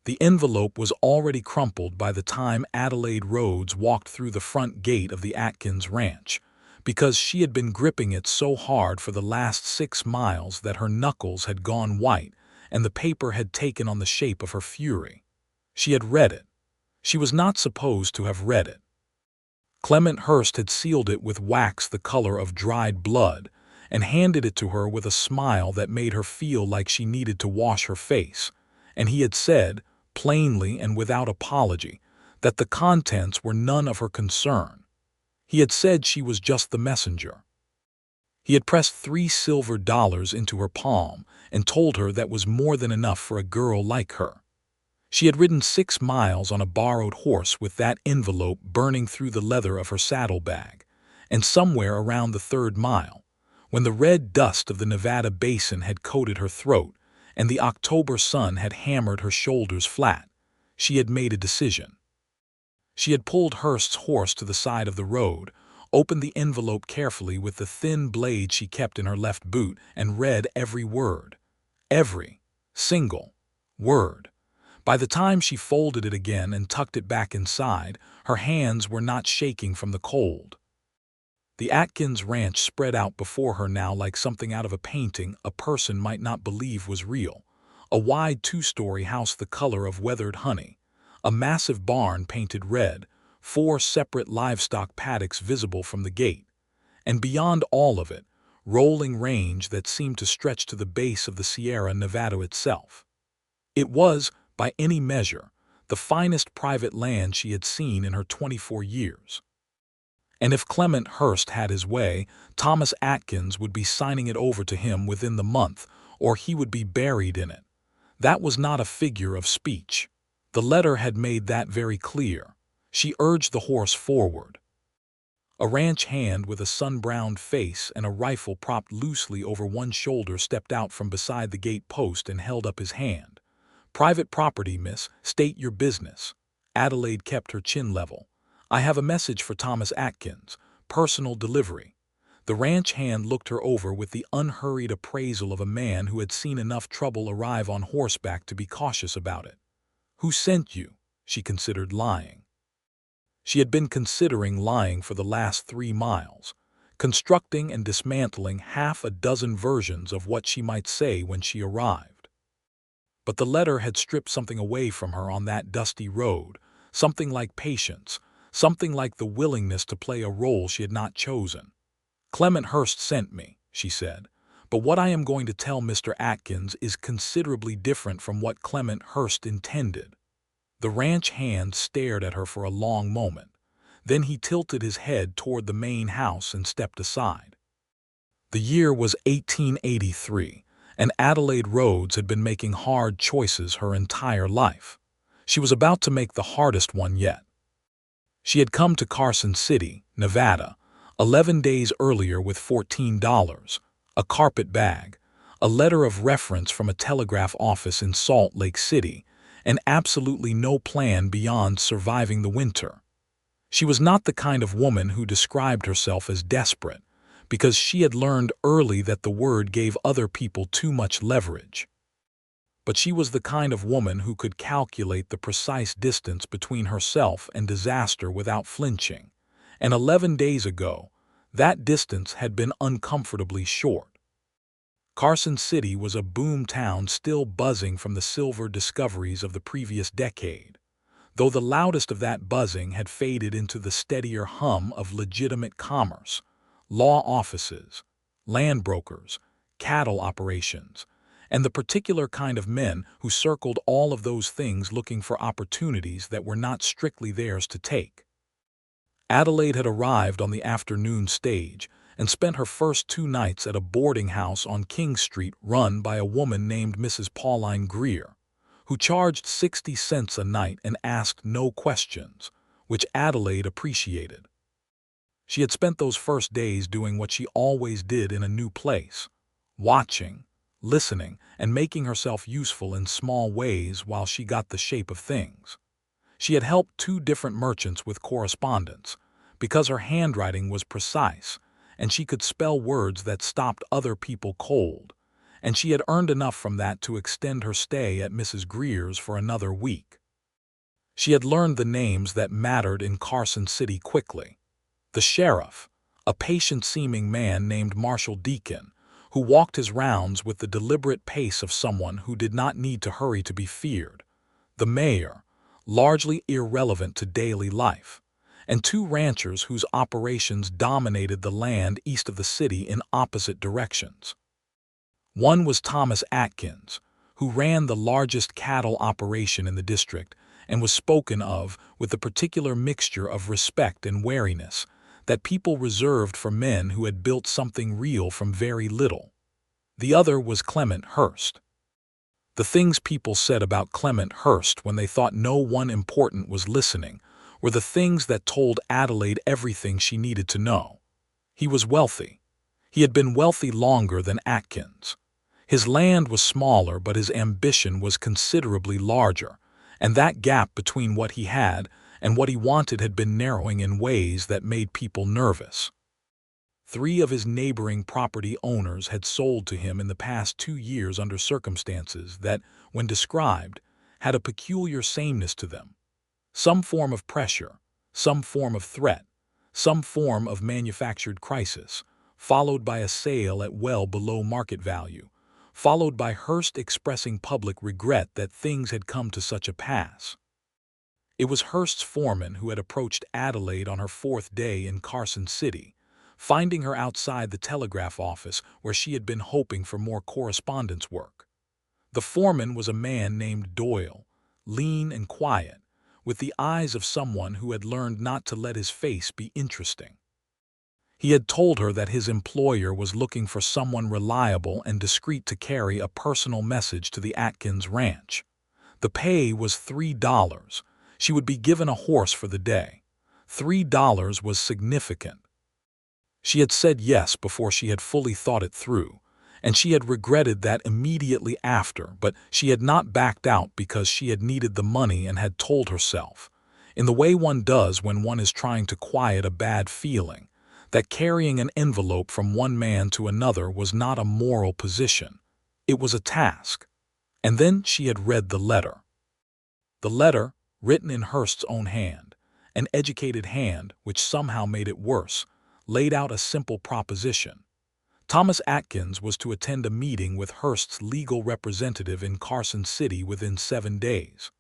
The envelope was already crumpled by the time Adelaide Rhodes walked through the front gate of the Atkins ranch, because she had been gripping it so hard for the last 6 miles that her knuckles had gone white and the paper had taken on the shape of her fury. She had read it. She was not supposed to have read it. Clement Hurst had sealed it with wax the color of dried blood and handed it to her with a smile that made her feel like she needed to wash her face, and he had said, plainly and without apology, that the contents were none of her concern. He had said she was just the messenger. He had pressed $3 silver into her palm and told her that was more than enough for a girl like her. She had ridden 6 miles on a borrowed horse with that envelope burning through the leather of her saddlebag, and somewhere around the 3rd mile, when the red dust of the Nevada basin had coated her throat and the October sun had hammered her shoulders flat, she had made a decision. She had pulled Hurst's horse to the side of the road, opened the envelope carefully with the thin blade she kept in her left boot, and read every word. Every single word. By the time she folded it again and tucked it back inside, her hands were not shaking from the cold. The Atkins ranch spread out before her now like something out of a painting a person might not believe was real. A wide 2-story house the color of weathered honey, a massive barn painted red, 4 separate livestock paddocks visible from the gate, and beyond all of it, rolling range that seemed to stretch to the base of the Sierra Nevada itself. It was, by any measure, the finest private land she had seen in her 24 years. And if Clement Hurst had his way, Thomas Atkins would be signing it over to him within the month, or he would be buried in it. That was not a figure of speech. The letter had made that very clear. She urged the horse forward. A ranch hand with a sun-browned face and a rifle propped loosely over one shoulder stepped out from beside the gate post and held up his hand. "Private property, miss. State your business." Adelaide kept her chin level. "I have a message for Thomas Atkins. Personal delivery." The ranch hand looked her over with the unhurried appraisal of a man who had seen enough trouble arrive on horseback to be cautious about it. "Who sent you?" She considered lying. She had been considering lying for the last 3 miles, constructing and dismantling half a dozen versions of what she might say when she arrived. But the letter had stripped something away from her on that dusty road, something like patience, something like the willingness to play a role she had not chosen. "Clement Hurst sent me," she said, "but what I am going to tell Mr. Atkins is considerably different from what Clement Hurst intended." The ranch hand stared at her for a long moment. Then he tilted his head toward the main house and stepped aside. The year was 1883. And Adelaide Rhodes had been making hard choices her entire life. She was about to make the hardest one yet. She had come to Carson City, Nevada, 11 days earlier with $14, a carpet bag, a letter of reference from a telegraph office in Salt Lake City, and absolutely no plan beyond surviving the winter. She was not the kind of woman who described herself as desperate, because she had learned early that the word gave other people too much leverage. But she was the kind of woman who could calculate the precise distance between herself and disaster without flinching, and 11 days ago, that distance had been uncomfortably short. Carson City was a boom town still buzzing from the silver discoveries of the previous decade, though the loudest of that buzzing had faded into the steadier hum of legitimate commerce. Law offices, land brokers, cattle operations, and the particular kind of men who circled all of those things looking for opportunities that were not strictly theirs to take. Adelaide had arrived on the afternoon stage and spent her first 2 nights at a boarding house on King Street run by a woman named Mrs. Pauline Greer, who charged 60 cents a night and asked no questions, which Adelaide appreciated. She had spent those first days doing what she always did in a new place, watching, listening, and making herself useful in small ways while she got the shape of things. She had helped 2 different merchants with correspondence, because her handwriting was precise, and she could spell words that stopped other people cold, and she had earned enough from that to extend her stay at Mrs. Greer's for another week. She had learned the names that mattered in Carson City quickly. The sheriff, a patient-seeming man named Marshal Deacon, who walked his rounds with the deliberate pace of someone who did not need to hurry to be feared. The mayor, largely irrelevant to daily life, and two ranchers whose operations dominated the land east of the city in opposite directions. One was Thomas Atkins, who ran the largest cattle operation in the district and was spoken of with the particular mixture of respect and wariness that people reserved for men who had built something real from very little. The other was Clement Hurst. The things people said about Clement Hurst when they thought no one important was listening were the things that told Adelaide everything she needed to know. He was wealthy. He had been wealthy longer than Atkins. His land was smaller, but his ambition was considerably larger, and that gap between what he had and what he wanted had been narrowing in ways that made people nervous. 3 of his neighboring property owners had sold to him in the past 2 years under circumstances that, when described, had a peculiar sameness to them. Some form of pressure, some form of threat, some form of manufactured crisis, followed by a sale at well below market value, followed by Hurst expressing public regret that things had come to such a pass. It was Hurst's foreman who had approached Adelaide on her 4th day in Carson City, finding her outside the telegraph office where she had been hoping for more correspondence work. The foreman was a man named Doyle, lean and quiet, with the eyes of someone who had learned not to let his face be interesting. He had told her that his employer was looking for someone reliable and discreet to carry a personal message to the Atkins ranch. The pay was $3. She would be given a horse for the day. $3 was significant. She had said yes before she had fully thought it through, and she had regretted that immediately after, but she had not backed out because she had needed the money and had told herself, in the way one does when one is trying to quiet a bad feeling, that carrying an envelope from one man to another was not a moral position. It was a task. And then she had read the letter. The letter, written in Hurst's own hand, an educated hand which somehow made it worse, laid out a simple proposition. Thomas Atkins was to attend a meeting with Hurst's legal representative in Carson City within 7 days.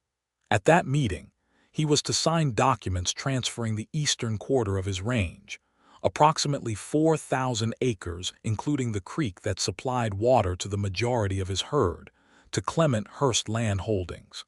At that meeting, he was to sign documents transferring the eastern quarter of his range, approximately 4,000 acres including the creek that supplied water to the majority of his herd, to Clement Hurst Land Holdings.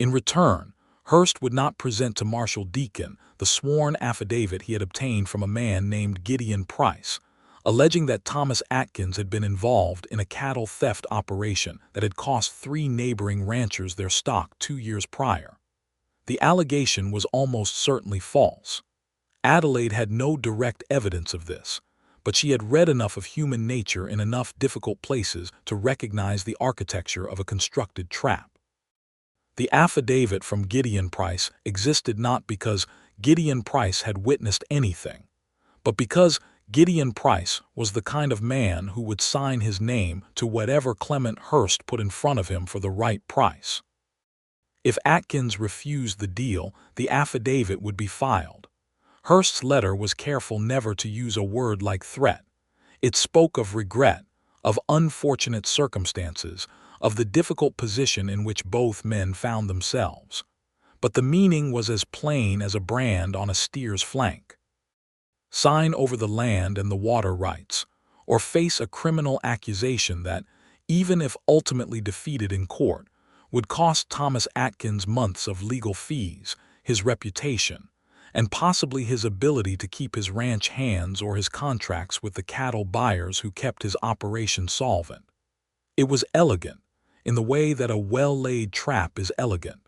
In return, Hurst would not present to Marshal Deacon the sworn affidavit he had obtained from a man named Gideon Price, alleging that Thomas Atkins had been involved in a cattle theft operation that had cost 3 neighboring ranchers their stock 2 years prior. The allegation was almost certainly false. Adelaide had no direct evidence of this, but she had read enough of human nature in enough difficult places to recognize the architecture of a constructed trap. The affidavit from Gideon Price existed not because Gideon Price had witnessed anything, but because Gideon Price was the kind of man who would sign his name to whatever Clement Hurst put in front of him for the right price. If Atkins refused the deal, the affidavit would be filed. Hurst's letter was careful never to use a word like threat. It spoke of regret, of unfortunate circumstances, of the difficult position in which both men found themselves. But the meaning was as plain as a brand on a steer's flank. Sign over the land and the water rights, or face a criminal accusation that, even if ultimately defeated in court, would cost Thomas Atkins months of legal fees, his reputation, and possibly his ability to keep his ranch hands or his contracts with the cattle buyers who kept his operation solvent. It was elegant, in the way that a well-laid trap is elegant.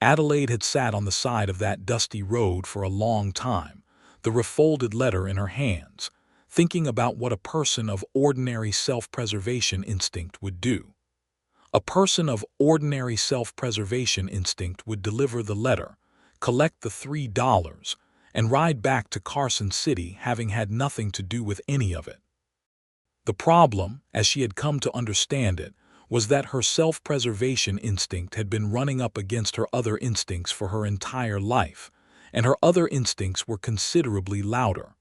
Adelaide had sat on the side of that dusty road for a long time, the refolded letter in her hands, thinking about what a person of ordinary self-preservation instinct would do. A person of ordinary self-preservation instinct would deliver the letter, collect the $3, and ride back to Carson City having had nothing to do with any of it. The problem, as she had come to understand it, was that her self-preservation instinct had been running up against her other instincts for her entire life, and her other instincts were considerably louder.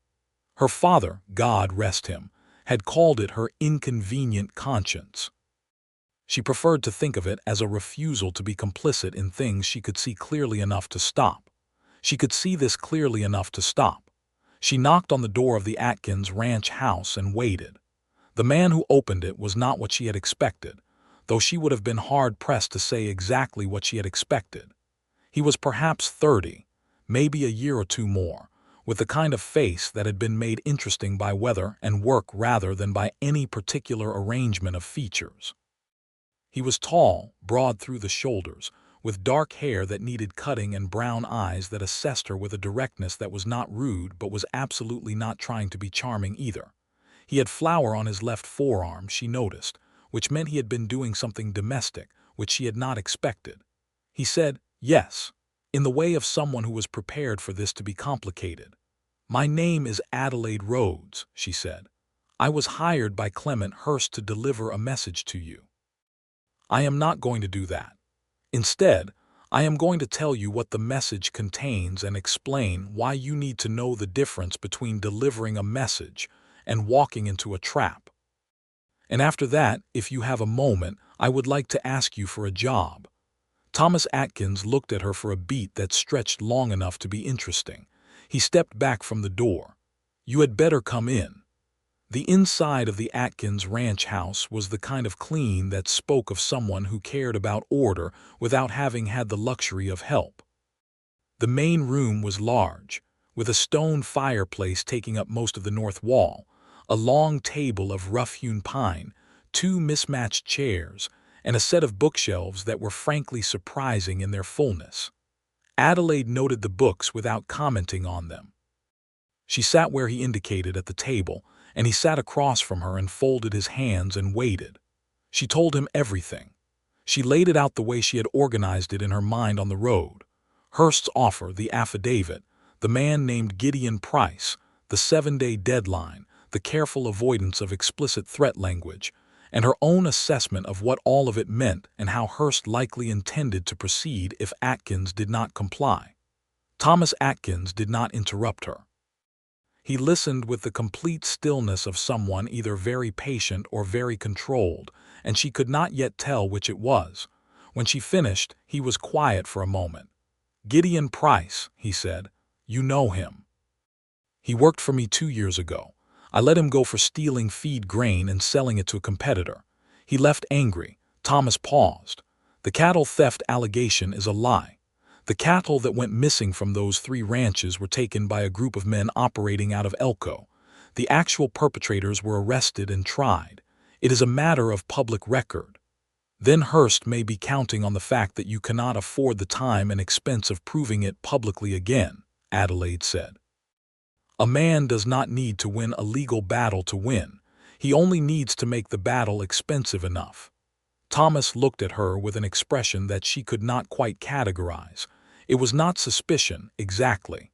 Her father, God rest him, had called it her inconvenient conscience. She preferred to think of it as a refusal to be complicit in things she could see clearly enough to stop. She could see this clearly enough to stop. She knocked on the door of the Atkins ranch house and waited. The man who opened it was not what she had expected, though she would have been hard-pressed to say exactly what she had expected. He was perhaps 30, maybe a year or two more, with the kind of face that had been made interesting by weather and work rather than by any particular arrangement of features. He was tall, broad through the shoulders, with dark hair that needed cutting and brown eyes that assessed her with a directness that was not rude but was absolutely not trying to be charming either. He had flour on his left forearm, she noticed, which meant he had been doing something domestic, which she had not expected. He said, "Yes," in the way of someone who was prepared for this to be complicated. "My name is Adelaide Rhodes," she said. "I was hired by Clement Hurst to deliver a message to you." "I am not going to do that. Instead, I am going to tell you what the message contains and explain why you need to know the difference between delivering a message and walking into a trap. And after that, if you have a moment, I would like to ask you for a job." Thomas Atkins looked at her for a beat that stretched long enough to be interesting. He stepped back from the door. "You had better come in." The inside of the Atkins ranch house was the kind of clean that spoke of someone who cared about order without having had the luxury of help. The main room was large, with a stone fireplace taking up most of the north wall, a long table of rough-hewn pine, two mismatched chairs, and a set of bookshelves that were frankly surprising in their fullness. Adelaide noted the books without commenting on them. She sat where he indicated at the table, and he sat across from her and folded his hands and waited. She told him everything. She laid it out the way she had organized it in her mind on the road. Hurst's offer, the affidavit, the man named Gideon Price, the 7-day deadline, the careful avoidance of explicit threat language, and her own assessment of what all of it meant and how Hurst likely intended to proceed if Atkins did not comply. Thomas Atkins did not interrupt her. He listened with the complete stillness of someone either very patient or very controlled, and she could not yet tell which it was. When she finished, he was quiet for a moment. "Gideon Price," he said. "You know him. He worked for me 2 years ago. I let him go for stealing feed grain and selling it to a competitor. He left angry." Thomas paused. "The cattle theft allegation is a lie. The cattle that went missing from those 3 ranches were taken by a group of men operating out of Elko. The actual perpetrators were arrested and tried. It is a matter of public record. Then Hurst may be counting on the fact that you cannot afford the time and expense of proving it publicly again," Adelaide said. "A man does not need to win a legal battle to win. He only needs to make the battle expensive enough." Thomas looked at her with an expression that she could not quite categorize. It was not suspicion, exactly.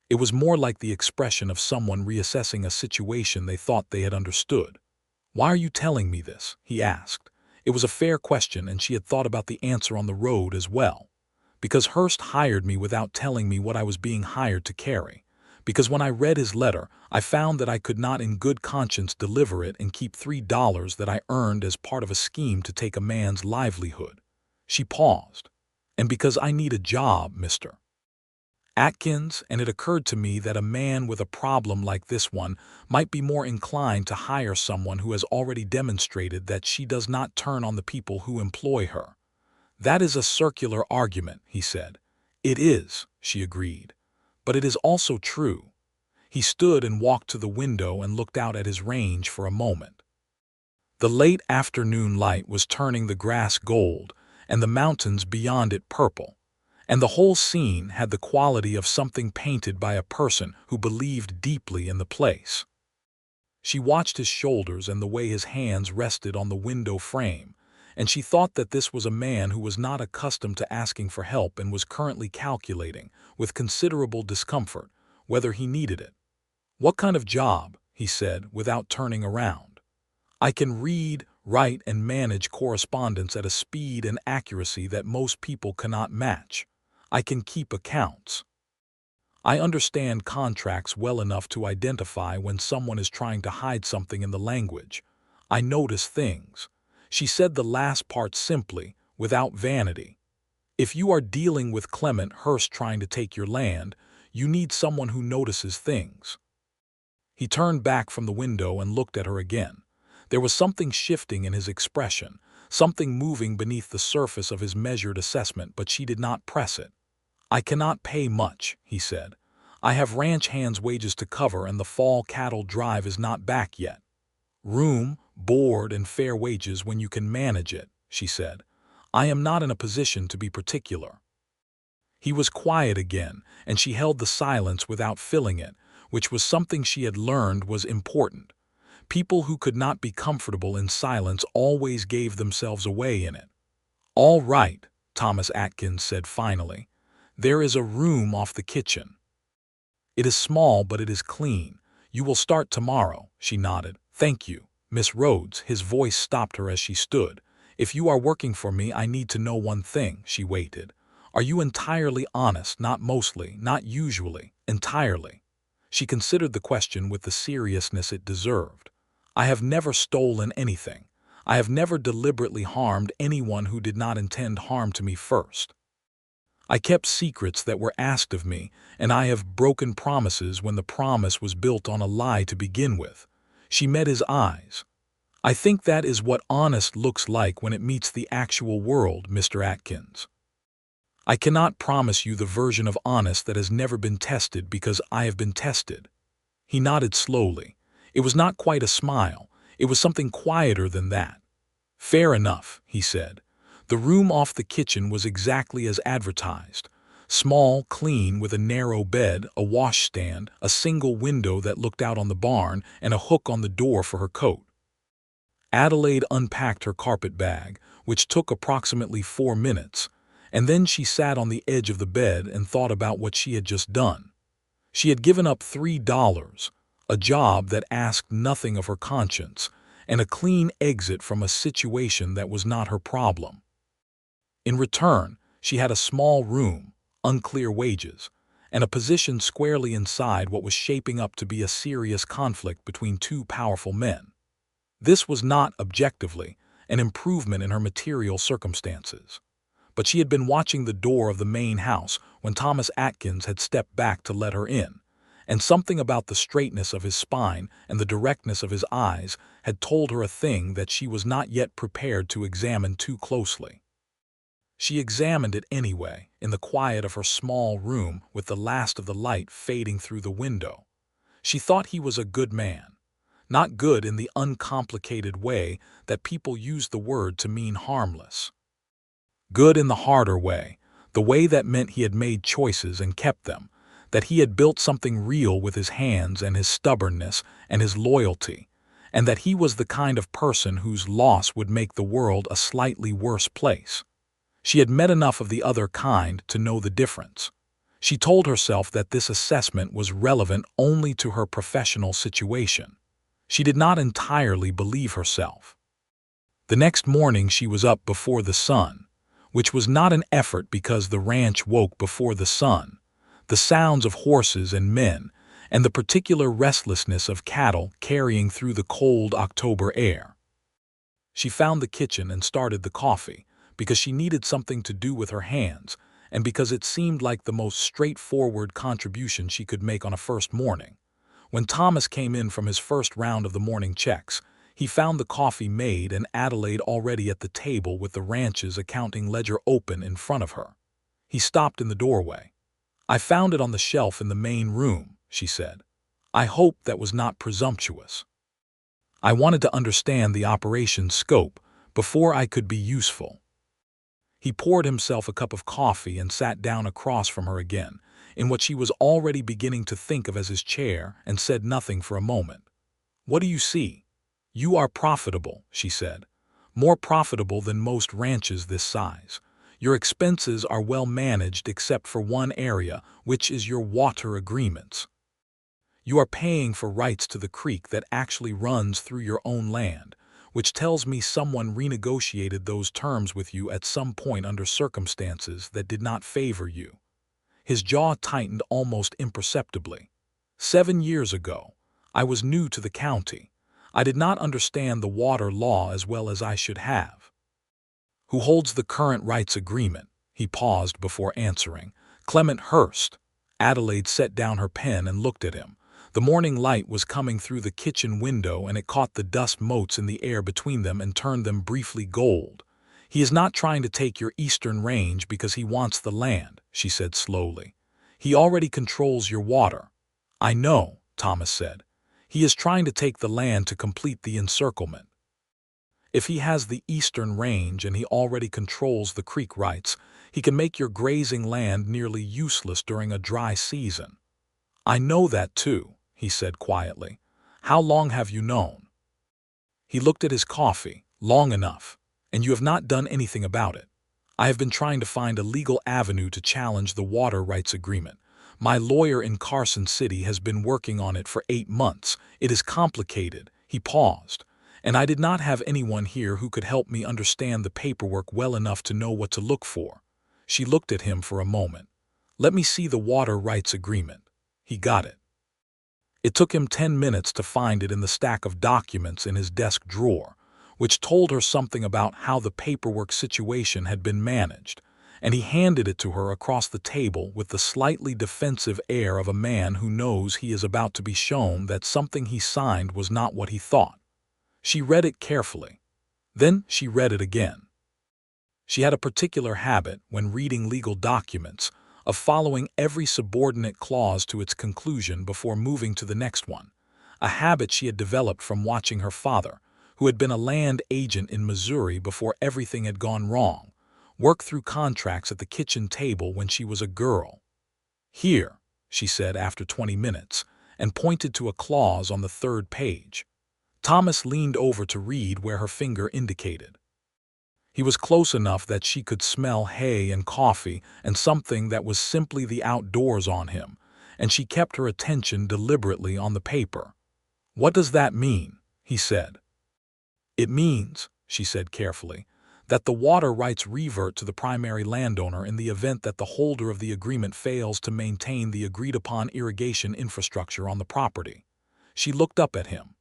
It was more like the expression of someone reassessing a situation they thought they had understood. "Why are you telling me this?" he asked. It was a fair question, and she had thought about the answer on the road as well. "Because Hurst hired me without telling me what I was being hired to carry. Because when I read his letter, I found that I could not in good conscience deliver it and keep $3 that I earned as part of a scheme to take a man's livelihood." She paused. "And because I need a job, Mr. Atkins, and it occurred to me that a man with a problem like this one might be more inclined to hire someone who has already demonstrated that she does not turn on the people who employ her." "That is a circular argument," he said. "It is," she agreed. "But it is also true." He stood and walked to the window and looked out at his range for a moment. The late afternoon light was turning the grass gold and the mountains beyond it purple, and the whole scene had the quality of something painted by a person who believed deeply in the place. She watched his shoulders and the way his hands rested on the window frame, and she thought that this was a man who was not accustomed to asking for help and was currently calculating, with considerable discomfort, whether he needed it. "What kind of job?" he said, without turning around. I can read, write, and manage correspondence at a speed and accuracy that most people cannot match. I can keep accounts. I understand contracts well enough to identify when someone is trying to hide something in the language. I notice things. She said the last part simply, without vanity. If you are dealing with Clement Hurst trying to take your land, you need someone who notices things. He turned back from the window and looked at her again. There was something shifting in his expression, something moving beneath the surface of his measured assessment, but she did not press it. I cannot pay much, he said. I have ranch hands' wages to cover and the fall cattle drive is not back yet. Room, board, and fair wages when you can manage it, she said. I am not in a position to be particular. He was quiet again, and she held the silence without filling it, which was something she had learned was important. People who could not be comfortable in silence always gave themselves away in it. All right, Thomas Atkins said finally. There is a room off the kitchen. It is small, but it is clean. You will start tomorrow, she nodded. Thank you, Miss Rhodes. His voice stopped her as she stood. If you are working for me, I need to know one thing, she waited. Are you entirely honest? Not mostly, not usually, entirely. She considered the question with the seriousness it deserved. I have never stolen anything. I have never deliberately harmed anyone who did not intend harm to me first. I kept secrets that were asked of me, and I have broken promises when the promise was built on a lie to begin with. She met his eyes. I think that is what honest looks like when it meets the actual world, Mr. Atkins. I cannot promise you the version of honest that has never been tested because I have been tested. He nodded slowly. It was not quite a smile. It was something quieter than that. Fair enough, he said. The room off the kitchen was exactly as advertised. Small, clean, with a narrow bed, a washstand, a single window that looked out on the barn, and a hook on the door for her coat. Adelaide unpacked her carpet bag, which took approximately 4 minutes, and then she sat on the edge of the bed and thought about what she had just done. She had given up $3, a job that asked nothing of her conscience, and a clean exit from a situation that was not her problem. In return, she had a small room, unclear wages, and a position squarely inside what was shaping up to be a serious conflict between two powerful men. This was not, objectively, an improvement in her material circumstances. But she had been watching the door of the main house when Thomas Atkins had stepped back to let her in, and something about the straightness of his spine and the directness of his eyes had told her a thing that she was not yet prepared to examine too closely. She examined it anyway, in the quiet of her small room with the last of the light fading through the window. She thought he was a good man. Not good in the uncomplicated way that people use the word to mean harmless. Good in the harder way, the way that meant he had made choices and kept them, that he had built something real with his hands and his stubbornness and his loyalty, and that he was the kind of person whose loss would make the world a slightly worse place. She had met enough of the other kind to know the difference. She told herself that this assessment was relevant only to her professional situation. She did not entirely believe herself. The next morning she was up before the sun, which was not an effort because the ranch woke before the sun. The sounds of horses and men, and the particular restlessness of cattle carrying through the cold October air. She found the kitchen and started the coffee, because she needed something to do with her hands, and because it seemed like the most straightforward contribution she could make on a first morning. When Thomas came in from his first round of the morning checks, he found the coffee made and Adelaide already at the table with the ranch's accounting ledger open in front of her. He stopped in the doorway. I found it on the shelf in the main room, she said. I hope that was not presumptuous. I wanted to understand the operation's scope before I could be useful. He poured himself a cup of coffee and sat down across from her again, in what she was already beginning to think of as his chair, and said nothing for a moment. What do you see? You are profitable, she said. More profitable than most ranches this size. Your expenses are well managed except for one area, which is your water agreements. You are paying for rights to the creek that actually runs through your own land, which tells me someone renegotiated those terms with you at some point under circumstances that did not favor you. His jaw tightened almost imperceptibly. 7 years ago, I was new to the county. I did not understand the water law as well as I should have. Who holds the current rights agreement? He paused before answering. Clement Hurst. Adelaide set down her pen and looked at him. The morning light was coming through the kitchen window, and it caught the dust motes in the air between them and turned them briefly gold. He is not trying to take your eastern range because he wants the land, she said slowly. He already controls your water. I know, Thomas said. He is trying to take the land to complete the encirclement. If he has the eastern range and he already controls the creek rights, he can make your grazing land nearly useless during a dry season. I know that too, he said quietly. How long have you known? He looked at his coffee. Long enough. And you have not done anything about it. I have been trying to find a legal avenue to challenge the water rights agreement. My lawyer in Carson City has been working on it for 8 months. It is complicated. He paused. And I did not have anyone here who could help me understand the paperwork well enough to know what to look for. She looked at him for a moment. Let me see the water rights agreement. He got it. It took him 10 minutes to find it in the stack of documents in his desk drawer, which told her something about how the paperwork situation had been managed, and he handed it to her across the table with the slightly defensive air of a man who knows he is about to be shown that something he signed was not what he thought. She read it carefully. Then she read it again. She had a particular habit, when reading legal documents, of following every subordinate clause to its conclusion before moving to the next one, a habit she had developed from watching her father, who had been a land agent in Missouri before everything had gone wrong, work through contracts at the kitchen table when she was a girl. Here, she said after 20 minutes, and pointed to a clause on the 3rd page. Thomas leaned over to read where her finger indicated. He was close enough that she could smell hay and coffee and something that was simply the outdoors on him, and she kept her attention deliberately on the paper. What does that mean? He said. It means, she said carefully, that the water rights revert to the primary landowner in the event that the holder of the agreement fails to maintain the agreed-upon irrigation infrastructure on the property. She looked up at him.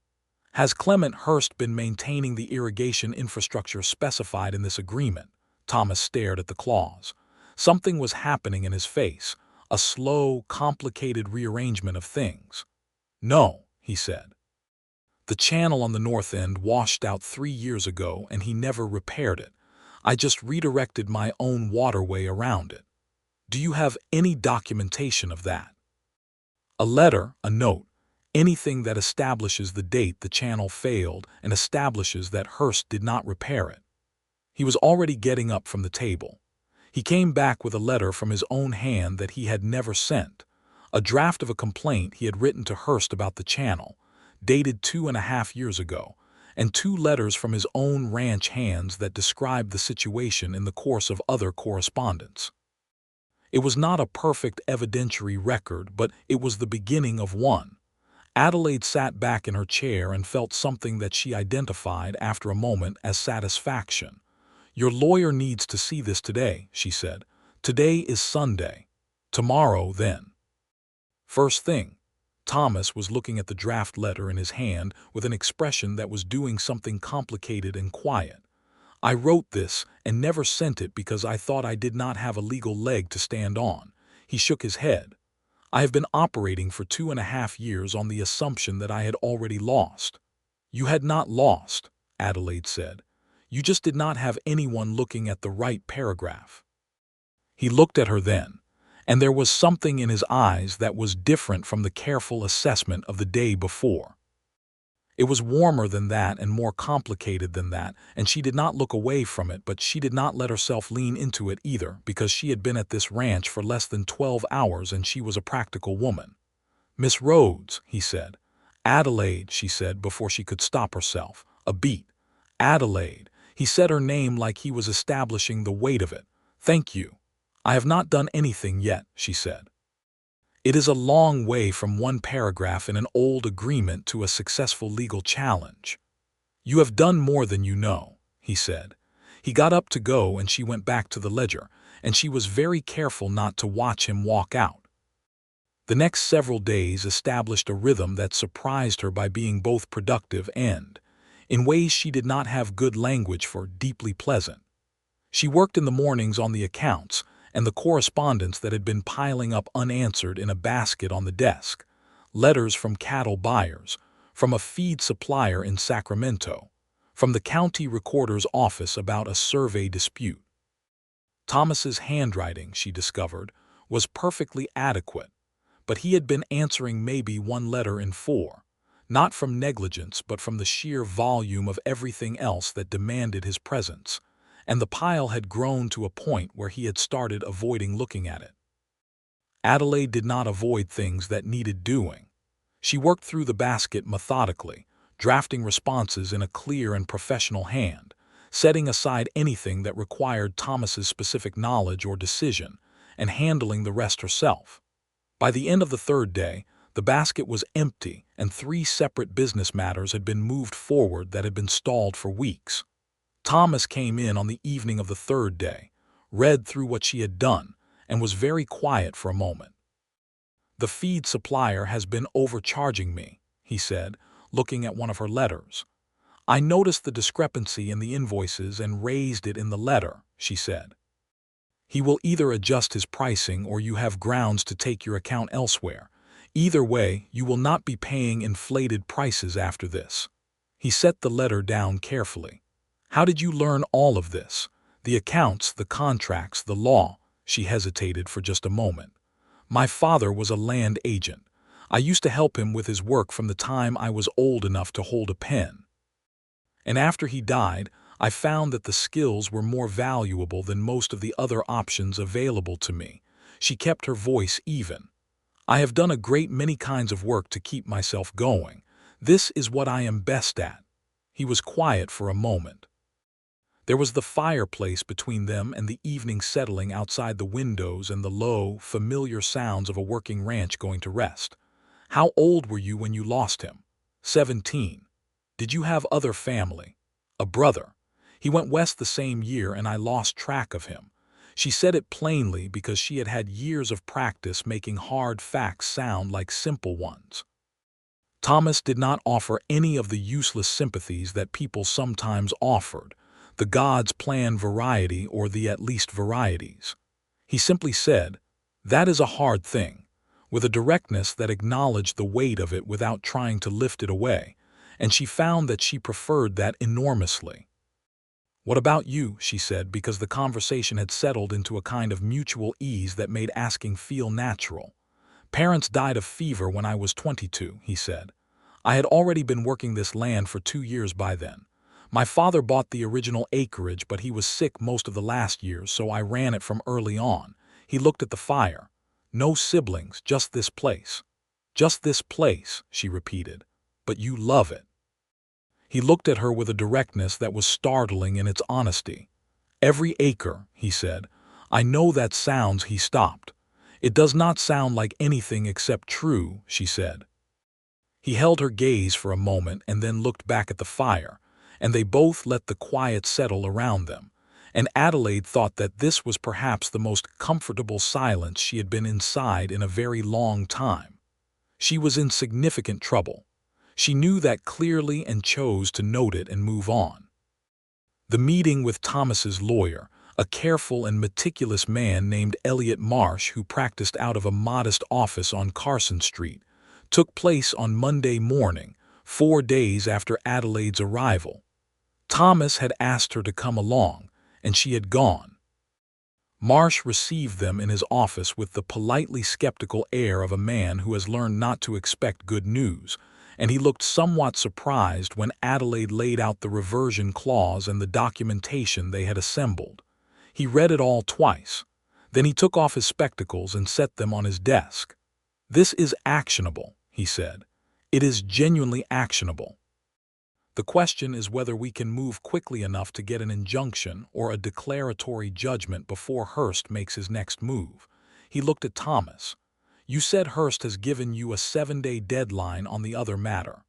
Has Clement Hurst been maintaining the irrigation infrastructure specified in this agreement? Thomas stared at the clause. Something was happening in his face, a slow, complicated rearrangement of things. No, he said. The channel on the north end washed out 3 years ago and he never repaired it. I just redirected my own waterway around it. Do you have any documentation of that? A letter, a note, anything that establishes the date the channel failed and establishes that Hurst did not repair it. He was already getting up from the table. He came back with a letter from his own hand that he had never sent, a draft of a complaint he had written to Hurst about the channel, dated 2.5 years ago, and 2 letters from his own ranch hands that described the situation in the course of other correspondence. It was not a perfect evidentiary record, but it was the beginning of one. Adelaide sat back in her chair and felt something that she identified after a moment as satisfaction. Your lawyer needs to see this today, she said. Today is Sunday. Tomorrow, then. First thing. Thomas was looking at the draft letter in his hand with an expression that was doing something complicated and quiet. I wrote this and never sent it because I thought I did not have a legal leg to stand on. He shook his head. I have been operating for 2.5 years on the assumption that I had already lost. You had not lost, Adelaide said. You just did not have anyone looking at the right paragraph. He looked at her then, and there was something in his eyes that was different from the careful assessment of the day before. It was warmer than that and more complicated than that, and she did not look away from it, but she did not let herself lean into it either, because she had been at this ranch for less than 12 hours and she was a practical woman. Miss Rhodes, he said. Adelaide, she said before she could stop herself. A beat. Adelaide. He said her name like he was establishing the weight of it. Thank you. I have not done anything yet, she said. It is a long way from one paragraph in an old agreement to a successful legal challenge. "You have done more than you know," he said. He got up to go and she went back to the ledger, and she was very careful not to watch him walk out. The next several days established a rhythm that surprised her by being both productive and, in ways she did not have good language for, deeply pleasant. She worked in the mornings on the accounts and the correspondence that had been piling up unanswered in a basket on the desk, letters from cattle buyers, from a feed supplier in Sacramento, from the county recorder's office about a survey dispute. Thomas's handwriting, she discovered, was perfectly adequate, but he had been answering maybe one letter in four, not from negligence but from the sheer volume of everything else that demanded his presence, and the pile had grown to a point where he had started avoiding looking at it. Adelaide did not avoid things that needed doing. She worked through the basket methodically, drafting responses in a clear and professional hand, setting aside anything that required Thomas's specific knowledge or decision, and handling the rest herself. By the end of the third day, the basket was empty and 3 separate business matters had been moved forward that had been stalled for weeks. Thomas came in on the evening of the third day, read through what she had done, and was very quiet for a moment. "The feed supplier has been overcharging me," he said, looking at one of her letters. "I noticed the discrepancy in the invoices and raised it in the letter," she said. "He will either adjust his pricing or you have grounds to take your account elsewhere. Either way, you will not be paying inflated prices after this." He set the letter down carefully. "How did you learn all of this? The accounts, the contracts, the law?" She hesitated for just a moment. "My father was a land agent. I used to help him with his work from the time I was old enough to hold a pen. And after he died, I found that the skills were more valuable than most of the other options available to me." She kept her voice even. "I have done a great many kinds of work to keep myself going. This is what I am best at." He was quiet for a moment. There was the fireplace between them and the evening settling outside the windows and the low, familiar sounds of a working ranch going to rest. "How old were you when you lost him?" 17. "Did you have other family?" "A brother. He went west the same year and I lost track of him." She said it plainly because she had had years of practice making hard facts sound like simple ones. Thomas did not offer any of the useless sympathies that people sometimes offered, the God's plan variety or the at least varieties. He simply said, "That is a hard thing," with a directness that acknowledged the weight of it without trying to lift it away, and she found that she preferred that enormously. "What about you?" she said, because the conversation had settled into a kind of mutual ease that made asking feel natural. "Parents died of fever when I was 22, he said. "I had already been working this land for 2 years by then. My father bought the original acreage, but he was sick most of the last years, so I ran it from early on." He looked at the fire. "No siblings, just this place." "Just this place," she repeated. "But you love it." He looked at her with a directness that was startling in its honesty. "Every acre," he said. "I know that sounds—" He stopped. "It does not sound like anything except true," she said. He held her gaze for a moment and then looked back at the fire, and they both let the quiet settle around them, and Adelaide thought that this was perhaps the most comfortable silence she had been inside in a very long time. She was in significant trouble. She knew that clearly and chose to note it and move on. The meeting with Thomas's lawyer, a careful and meticulous man named Elliot Marsh who practiced out of a modest office on Carson Street, took place on Monday morning, 4 days after Adelaide's arrival. Thomas had asked her to come along, and she had gone. Marsh received them in his office with the politely skeptical air of a man who has learned not to expect good news, and he looked somewhat surprised when Adelaide laid out the reversion clause and the documentation they had assembled. He read it all twice. Then he took off his spectacles and set them on his desk. "This is actionable," he said. "It is genuinely actionable. The question is whether we can move quickly enough to get an injunction or a declaratory judgment before Hearst makes his next move." He looked at Thomas. "You said Hearst has given you a 7-day deadline on the other matter."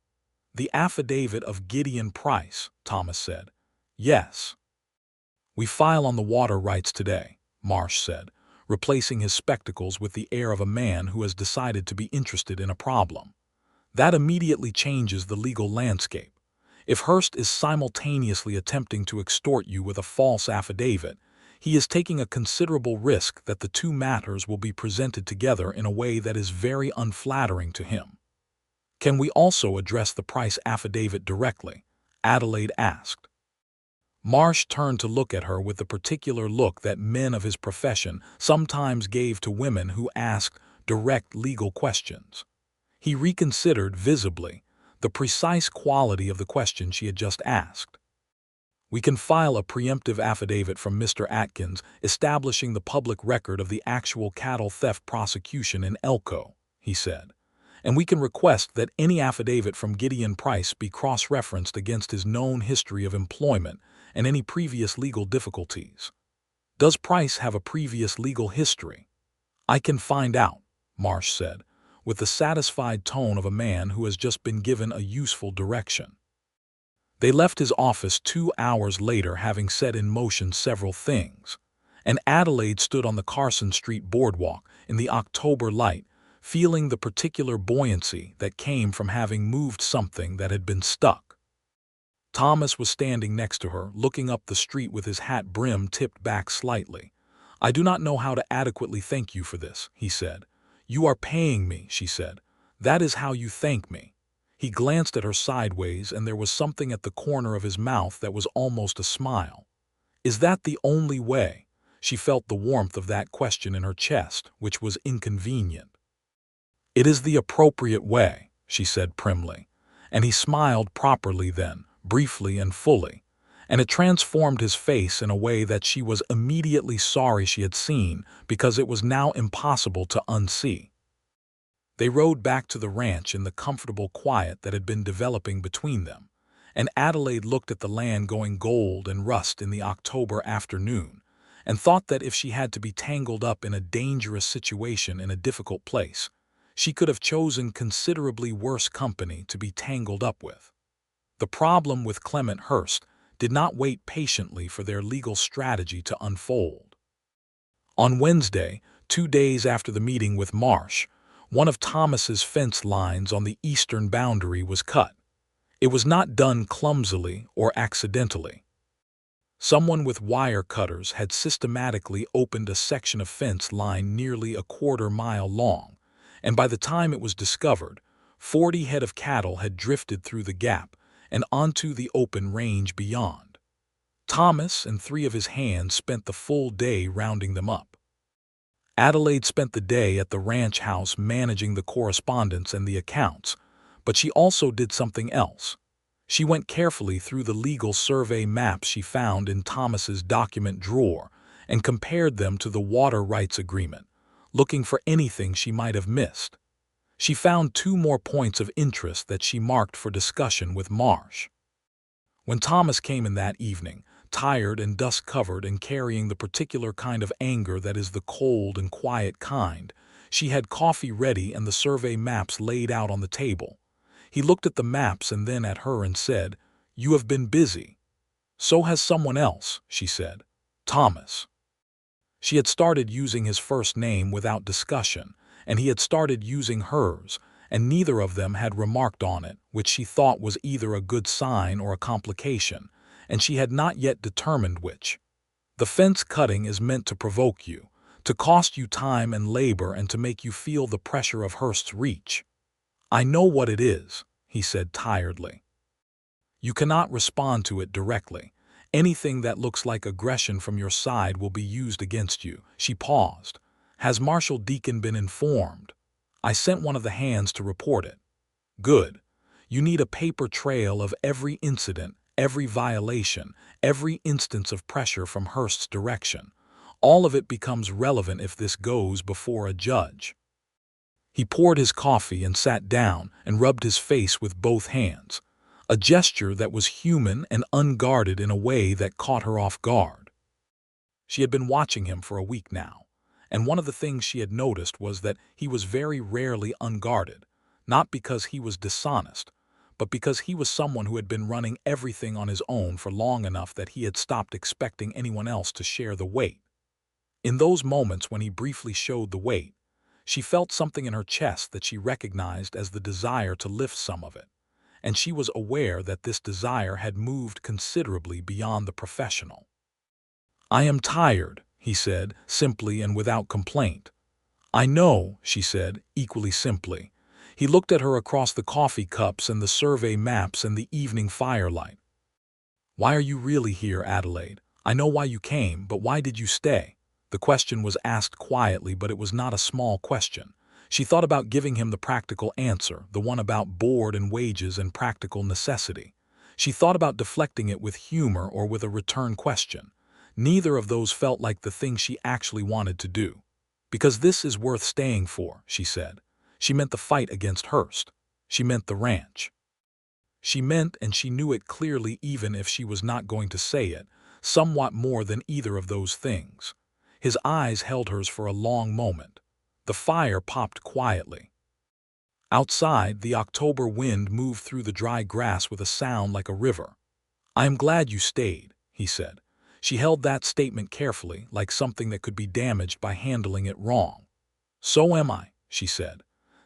"The affidavit of Gideon Price," Thomas said. "Yes." "We file on the water rights today," Marsh said, replacing his spectacles with the air of a man who has decided to be interested in a problem. That immediately changes the legal landscape. If Hearst is simultaneously attempting to extort you with a false affidavit, he is taking a considerable risk that the two matters will be presented together in a way that is very unflattering to him. "Can we also address the Price affidavit directly?" Adelaide asked. Marsh turned to look at her with the particular look that men of his profession sometimes gave to women who asked direct legal questions. He reconsidered, visibly, the precise quality of the question she had just asked. "We can file a preemptive affidavit from Mr. Atkins establishing the public record of the actual cattle theft prosecution in Elko," he said. "And we can request that any affidavit from Gideon Price be cross-referenced against his known history of employment and any previous legal difficulties." "Does Price have a previous legal history?" "I can find out," Marsh said, with the satisfied tone of a man who has just been given a useful direction. They left his office 2 hours later, having set in motion several things, and Adelaide stood on the Carson Street boardwalk in the October light, feeling the particular buoyancy that came from having moved something that had been stuck. Thomas was standing next to her, looking up the street with his hat brim tipped back slightly. "I do not know how to adequately thank you for this," he said. "You are paying me," she said. "That is how you thank me." He glanced at her sideways, and there was something at the corner of his mouth that was almost a smile. "Is that the only way?" She felt the warmth of that question in her chest, which was inconvenient. "It is the appropriate way," she said primly, and he smiled properly then, briefly and fully, and it transformed his face in a way that she was immediately sorry she had seen, because it was now impossible to unsee. They rode back to the ranch in the comfortable quiet that had been developing between them, and Adelaide looked at the land going gold and rust in the October afternoon, and thought that if she had to be tangled up in a dangerous situation in a difficult place, she could have chosen considerably worse company to be tangled up with. The problem with Clement Hearst did not wait patiently for their legal strategy to unfold. On Wednesday, 2 days after the meeting with Marsh, one of Thomas's fence lines on the eastern boundary was cut. It was not done clumsily or accidentally. Someone with wire cutters had systematically opened a section of fence line nearly a quarter-mile long, and by the time it was discovered, 40 head of cattle had drifted through the gap and onto the open range beyond. Thomas and 3 of his hands spent the full day rounding them up. Adelaide spent the day at the ranch house managing the correspondence and the accounts, but she also did something else. She went carefully through the legal survey maps she found in Thomas's document drawer and compared them to the water rights agreement, looking for anything she might have missed. She found 2 more points of interest that she marked for discussion with Marsh. When Thomas came in that evening, tired and dust-covered and carrying the particular kind of anger that is the cold and quiet kind, she had coffee ready and the survey maps laid out on the table. He looked at the maps and then at her and said, "You have been busy." "So has someone else," she said. "Thomas." She had started using his first name without discussion, and he had started using hers, and neither of them had remarked on it, which she thought was either a good sign or a complication, and she had not yet determined which. The fence cutting is meant to provoke you, to cost you time and labor, and to make you feel the pressure of Hearst's reach. "I know what it is," he said tiredly. "You cannot respond to it directly. Anything that looks like aggression from your side will be used against you." She paused. "Has Marshal Deacon been informed?" "I sent one of the hands to report it." "Good. You need a paper trail of every incident, every violation, every instance of pressure from Hearst's direction. All of it becomes relevant if this goes before a judge." He poured his coffee and sat down and rubbed his face with both hands, a gesture that was human and unguarded in a way that caught her off guard. She had been watching him for a week now, and one of the things she had noticed was that he was very rarely unguarded, not because he was dishonest, but because he was someone who had been running everything on his own for long enough that he had stopped expecting anyone else to share the weight. In those moments when he briefly showed the weight, she felt something in her chest that she recognized as the desire to lift some of it, and she was aware that this desire had moved considerably beyond the professional. "I am tired," he said, simply and without complaint. "I know," she said, equally simply. He looked at her across the coffee cups and the survey maps and the evening firelight. "Why are you really here, Adelaide? I know why you came, but why did you stay?" The question was asked quietly, but it was not a small question. She thought about giving him the practical answer, the one about board and wages and practical necessity. She thought about deflecting it with humor or with a return question. Neither of those felt like the thing she actually wanted to do. "Because this is worth staying for," she said. She meant the fight against Hurst. She meant the ranch. She meant, and she knew it clearly even if she was not going to say it, somewhat more than either of those things. His eyes held hers for a long moment. The fire popped quietly. Outside, the October wind moved through the dry grass with a sound like a river. "I am glad you stayed," he said. She held that statement carefully, like something that could be damaged by handling it wrong. "So am I," she said.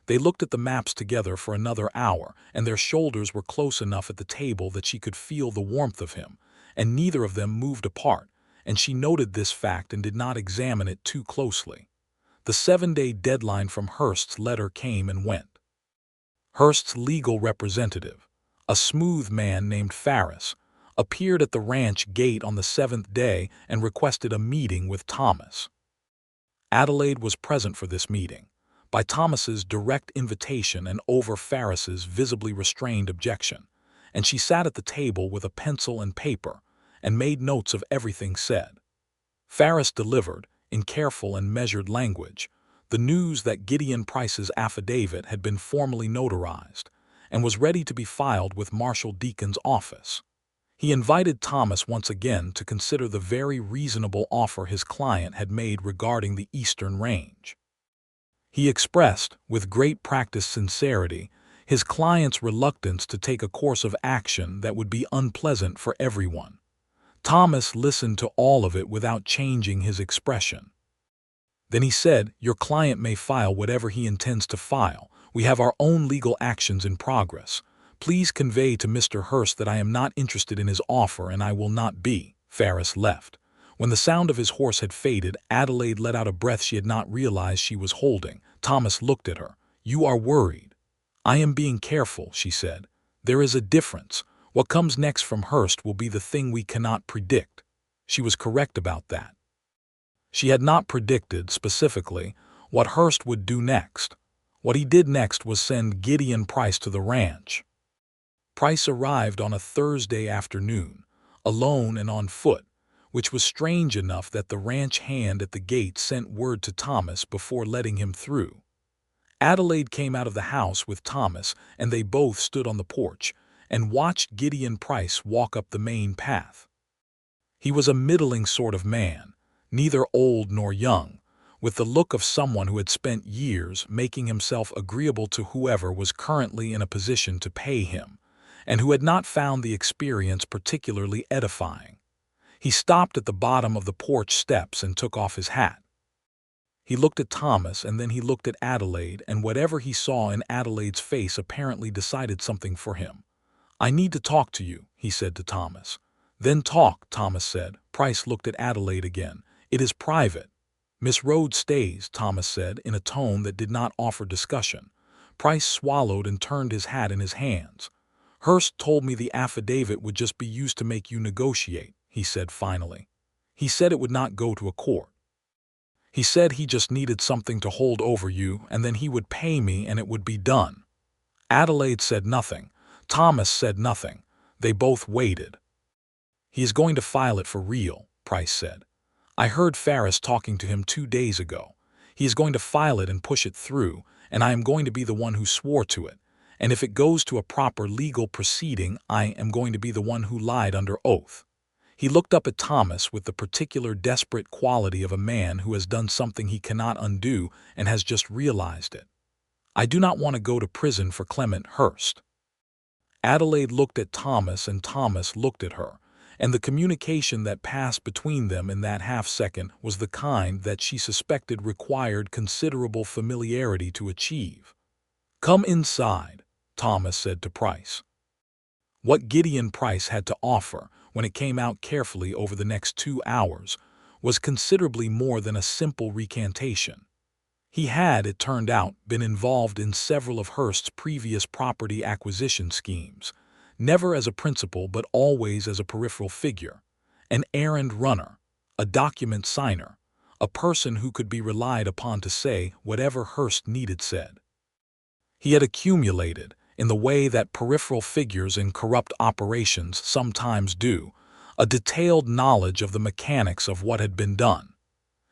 They looked at the maps together for another hour, and their shoulders were close enough at the table that she could feel the warmth of him, and neither of them moved apart, and she noted this fact and did not examine it too closely. The 7-day deadline from Hurst's letter came and went. Hurst's legal representative, a smooth man named Ferris, appeared at the ranch gate on the 7th day and requested a meeting with Thomas. Adelaide was present for this meeting, by Thomas's direct invitation and over Ferris's visibly restrained objection, and she sat at the table with a pencil and paper and made notes of everything said. Ferris delivered, in careful and measured language, the news that Gideon Price's affidavit had been formally notarized and was ready to be filed with Marshal Deacon's office. He invited Thomas once again to consider the very reasonable offer his client had made regarding the Eastern Range. He expressed, with great practiced sincerity, his client's reluctance to take a course of action that would be unpleasant for everyone. Thomas listened to all of it without changing his expression. Then he said, "Your client may file whatever he intends to file. We have our own legal actions in progress. Please convey to Mr. Hurst that I am not interested in his offer and I will not be." Ferris left. When the sound of his horse had faded, Adelaide let out a breath she had not realized she was holding. Thomas looked at her. "You are worried." "I am being careful," she said. "There is a difference. What comes next from Hurst will be the thing we cannot predict." She was correct about that. She had not predicted, specifically, what Hurst would do next. What he did next was send Gideon Price to the ranch. Price arrived on a Thursday afternoon, alone and on foot, which was strange enough that the ranch hand at the gate sent word to Thomas before letting him through. Adelaide came out of the house with Thomas, and they both stood on the porch and watched Gideon Price walk up the main path. He was a middling sort of man, neither old nor young, with the look of someone who had spent years making himself agreeable to whoever was currently in a position to pay him, and who had not found the experience particularly edifying. He stopped at the bottom of the porch steps and took off his hat. He looked at Thomas and then he looked at Adelaide, and whatever he saw in Adelaide's face apparently decided something for him. "I need to talk to you," he said to Thomas. "Then talk," Thomas said. Price looked at Adelaide again. "It is private." "Miss Rhodes stays," Thomas said in a tone that did not offer discussion. Price swallowed and turned his hat in his hands. "Hurst told me the affidavit would just be used to make you negotiate," he said finally. "He said it would not go to a court. He said he just needed something to hold over you, and then he would pay me and it would be done." Adelaide said nothing. Thomas said nothing. They both waited. "He is going to file it for real," Price said. "I heard Ferris talking to him 2 days ago. He is going to file it and push it through, and I am going to be the one who swore to it. And if it goes to a proper legal proceeding, I am going to be the one who lied under oath." He looked up at Thomas with the particular desperate quality of a man who has done something he cannot undo and has just realized it. "I do not want to go to prison for Clement Hurst." Adelaide looked at Thomas and Thomas looked at her, and the communication that passed between them in that half-second was the kind that she suspected required considerable familiarity to achieve. "Come inside," Thomas said to Price. What Gideon Price had to offer, when it came out carefully over the next 2 hours, was considerably more than a simple recantation. He had, it turned out, been involved in several of Hearst's previous property acquisition schemes, never as a principal but always as a peripheral figure, an errand runner, a document signer, a person who could be relied upon to say whatever Hearst needed said. He had accumulated, in the way that peripheral figures in corrupt operations sometimes do, a detailed knowledge of the mechanics of what had been done.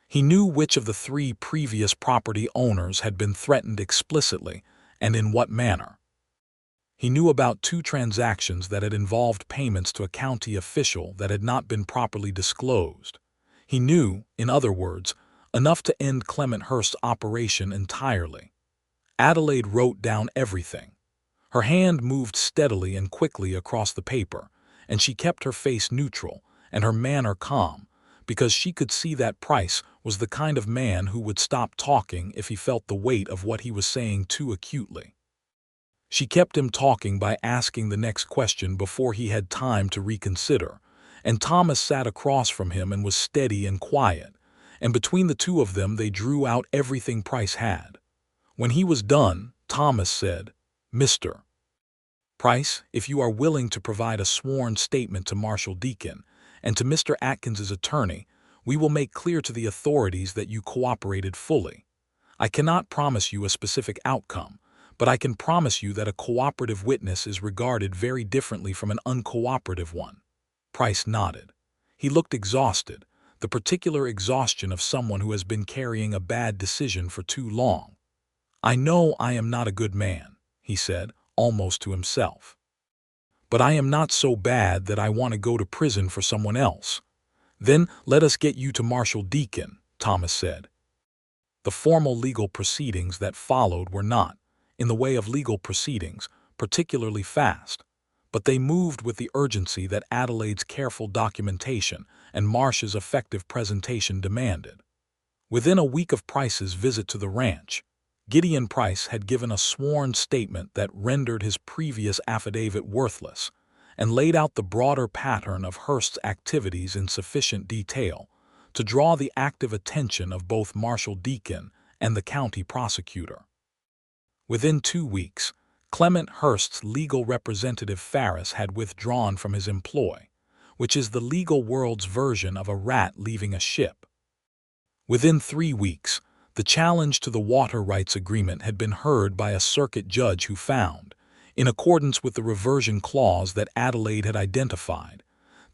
He knew which of the 3 previous property owners had been threatened explicitly and in what manner. He knew about 2 transactions that had involved payments to a county official that had not been properly disclosed. He knew, in other words, enough to end Clement Hearst's operation entirely. Adelaide wrote down everything. Her hand moved steadily and quickly across the paper, and she kept her face neutral and her manner calm, because she could see that Price was the kind of man who would stop talking if he felt the weight of what he was saying too acutely. She kept him talking by asking the next question before he had time to reconsider, and Thomas sat across from him and was steady and quiet, and between the two of them they drew out everything Price had. When he was done, Thomas said, "Mr. Price, if you are willing to provide a sworn statement to Marshal Deacon and to Mr. Atkins's attorney, we will make clear to the authorities that you cooperated fully. I cannot promise you a specific outcome, but I can promise you that a cooperative witness is regarded very differently from an uncooperative one." Price nodded. He looked exhausted, the particular exhaustion of someone who has been carrying a bad decision for too long. "I know I am not a good man," he said, almost to himself. "But I am not so bad that I want to go to prison for someone else." "Then let us get you to Marshal Deacon," Thomas said. The formal legal proceedings that followed were not, in the way of legal proceedings, particularly fast, but they moved with the urgency that Adelaide's careful documentation and Marsh's effective presentation demanded. Within a week of Price's visit to the ranch, Gideon Price had given a sworn statement that rendered his previous affidavit worthless and laid out the broader pattern of Hearst's activities in sufficient detail to draw the active attention of both Marshal Deacon and the county prosecutor. Within 2 weeks, Clement Hearst's legal representative Farris had withdrawn from his employ, which is the legal world's version of a rat leaving a ship. Within 3 weeks, the challenge to the water rights agreement had been heard by a circuit judge who found, in accordance with the reversion clause that Adelaide had identified,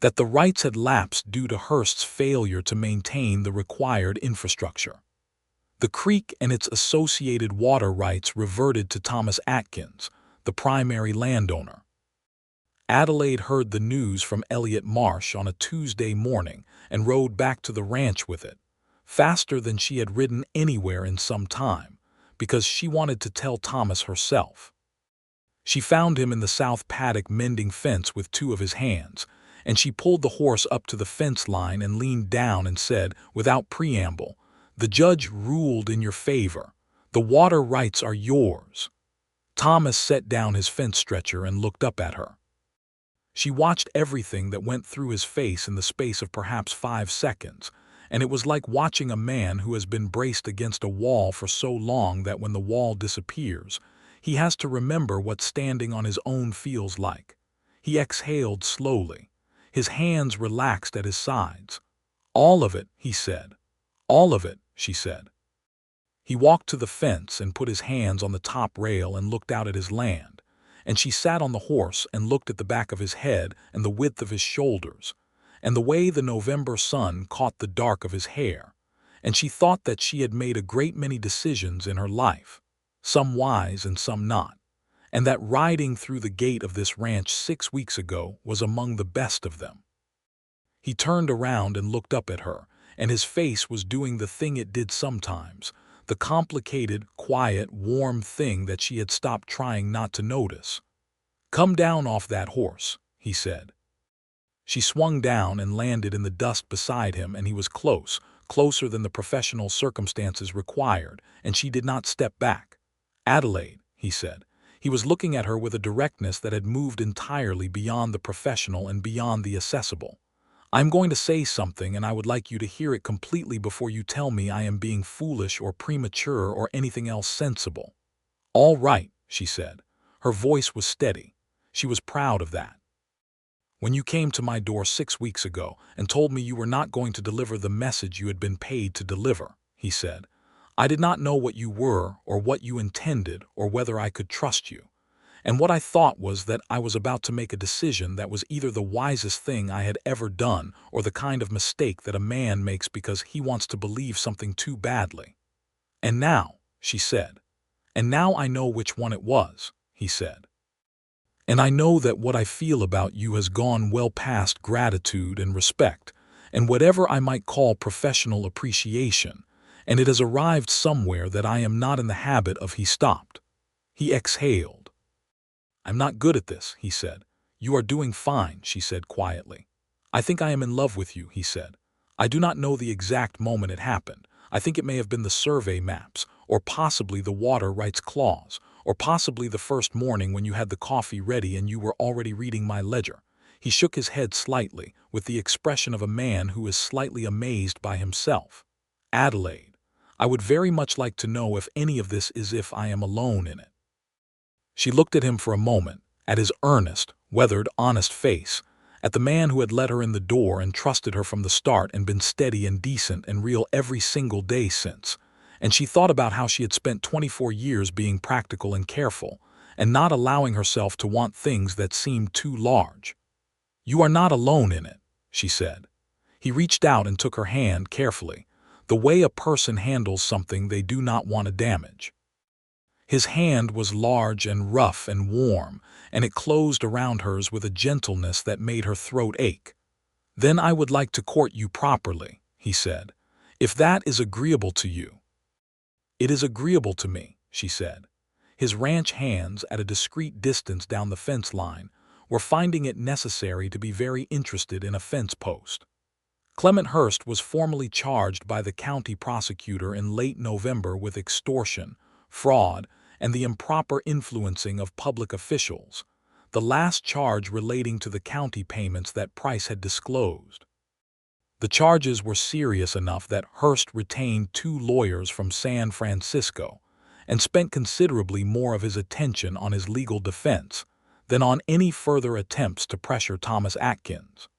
that the rights had lapsed due to Hearst's failure to maintain the required infrastructure. The creek and its associated water rights reverted to Thomas Atkins, the primary landowner. Adelaide heard the news from Elliot Marsh on a Tuesday morning and rode back to the ranch with it, faster than she had ridden anywhere in some time, because she wanted to tell Thomas herself. She found him in the south paddock mending fence with 2 of his hands, and she pulled the horse up to the fence line and leaned down and said, without preamble, "The judge ruled in your favor. The water rights are yours." Thomas set down his fence stretcher and looked up at her. She watched everything that went through his face in the space of perhaps 5 seconds, and it was like watching a man who has been braced against a wall for so long that when the wall disappears, he has to remember what standing on his own feels like. He exhaled slowly. His hands relaxed at his sides. "All of it," he said. "All of it," she said. He walked to the fence and put his hands on the top rail and looked out at his land, and she sat on the horse and looked at the back of his head and the width of his shoulders, and the way the November sun caught the dark of his hair, and she thought that she had made a great many decisions in her life, some wise and some not, and that riding through the gate of this ranch 6 weeks ago was among the best of them. He turned around and looked up at her, and his face was doing the thing it did sometimes, the complicated, quiet, warm thing that she had stopped trying not to notice. "Come down off that horse," he said. She swung down and landed in the dust beside him, and he was close, closer than the professional circumstances required, and she did not step back. "Adelaide," he said. He was looking at her with a directness that had moved entirely beyond the professional and beyond the accessible. "I'm going to say something, and I would like you to hear it completely before you tell me I am being foolish or premature or anything else sensible." "All right," she said. Her voice was steady. She was proud of that. "When you came to my door 6 weeks ago and told me you were not going to deliver the message you had been paid to deliver," he said, "I did not know what you were or what you intended or whether I could trust you. And what I thought was that I was about to make a decision that was either the wisest thing I had ever done or the kind of mistake that a man makes because he wants to believe something too badly." "And now," she said, "and now I know which one it was," he said. "And I know that what I feel about you has gone well past gratitude and respect, and whatever I might call professional appreciation, and it has arrived somewhere that I am not in the habit of." He stopped. He exhaled. "I'm not good at this," he said. "You are doing fine," she said quietly. "I think I am in love with you," he said. "I do not know the exact moment it happened. I think it may have been the survey maps, or possibly the water rights clause, or possibly the first morning when you had the coffee ready and you were already reading my ledger." He shook his head slightly, with the expression of a man who is slightly amazed by himself. "Adelaide, I would very much like to know if any of this is if I am alone in it." She looked at him for a moment, at his earnest, weathered, honest face, at the man who had let her in the door and trusted her from the start and been steady and decent and real every single day since, and she thought about how she had spent 24 years being practical and careful, and not allowing herself to want things that seemed too large. "You are not alone in it," she said. He reached out and took her hand carefully, the way a person handles something they do not want to damage. His hand was large and rough and warm, and it closed around hers with a gentleness that made her throat ache. "Then I would like to court you properly," he said, "if that is agreeable to you." "It is agreeable to me," she said. His ranch hands, at a discreet distance down the fence line, were finding it necessary to be very interested in a fence post. Clement Hurst was formally charged by the county prosecutor in late November with extortion, fraud, and the improper influencing of public officials, the last charge relating to the county payments that Price had disclosed. The charges were serious enough that Hurst retained 2 lawyers from San Francisco and spent considerably more of his attention on his legal defense than on any further attempts to pressure Thomas Atkins.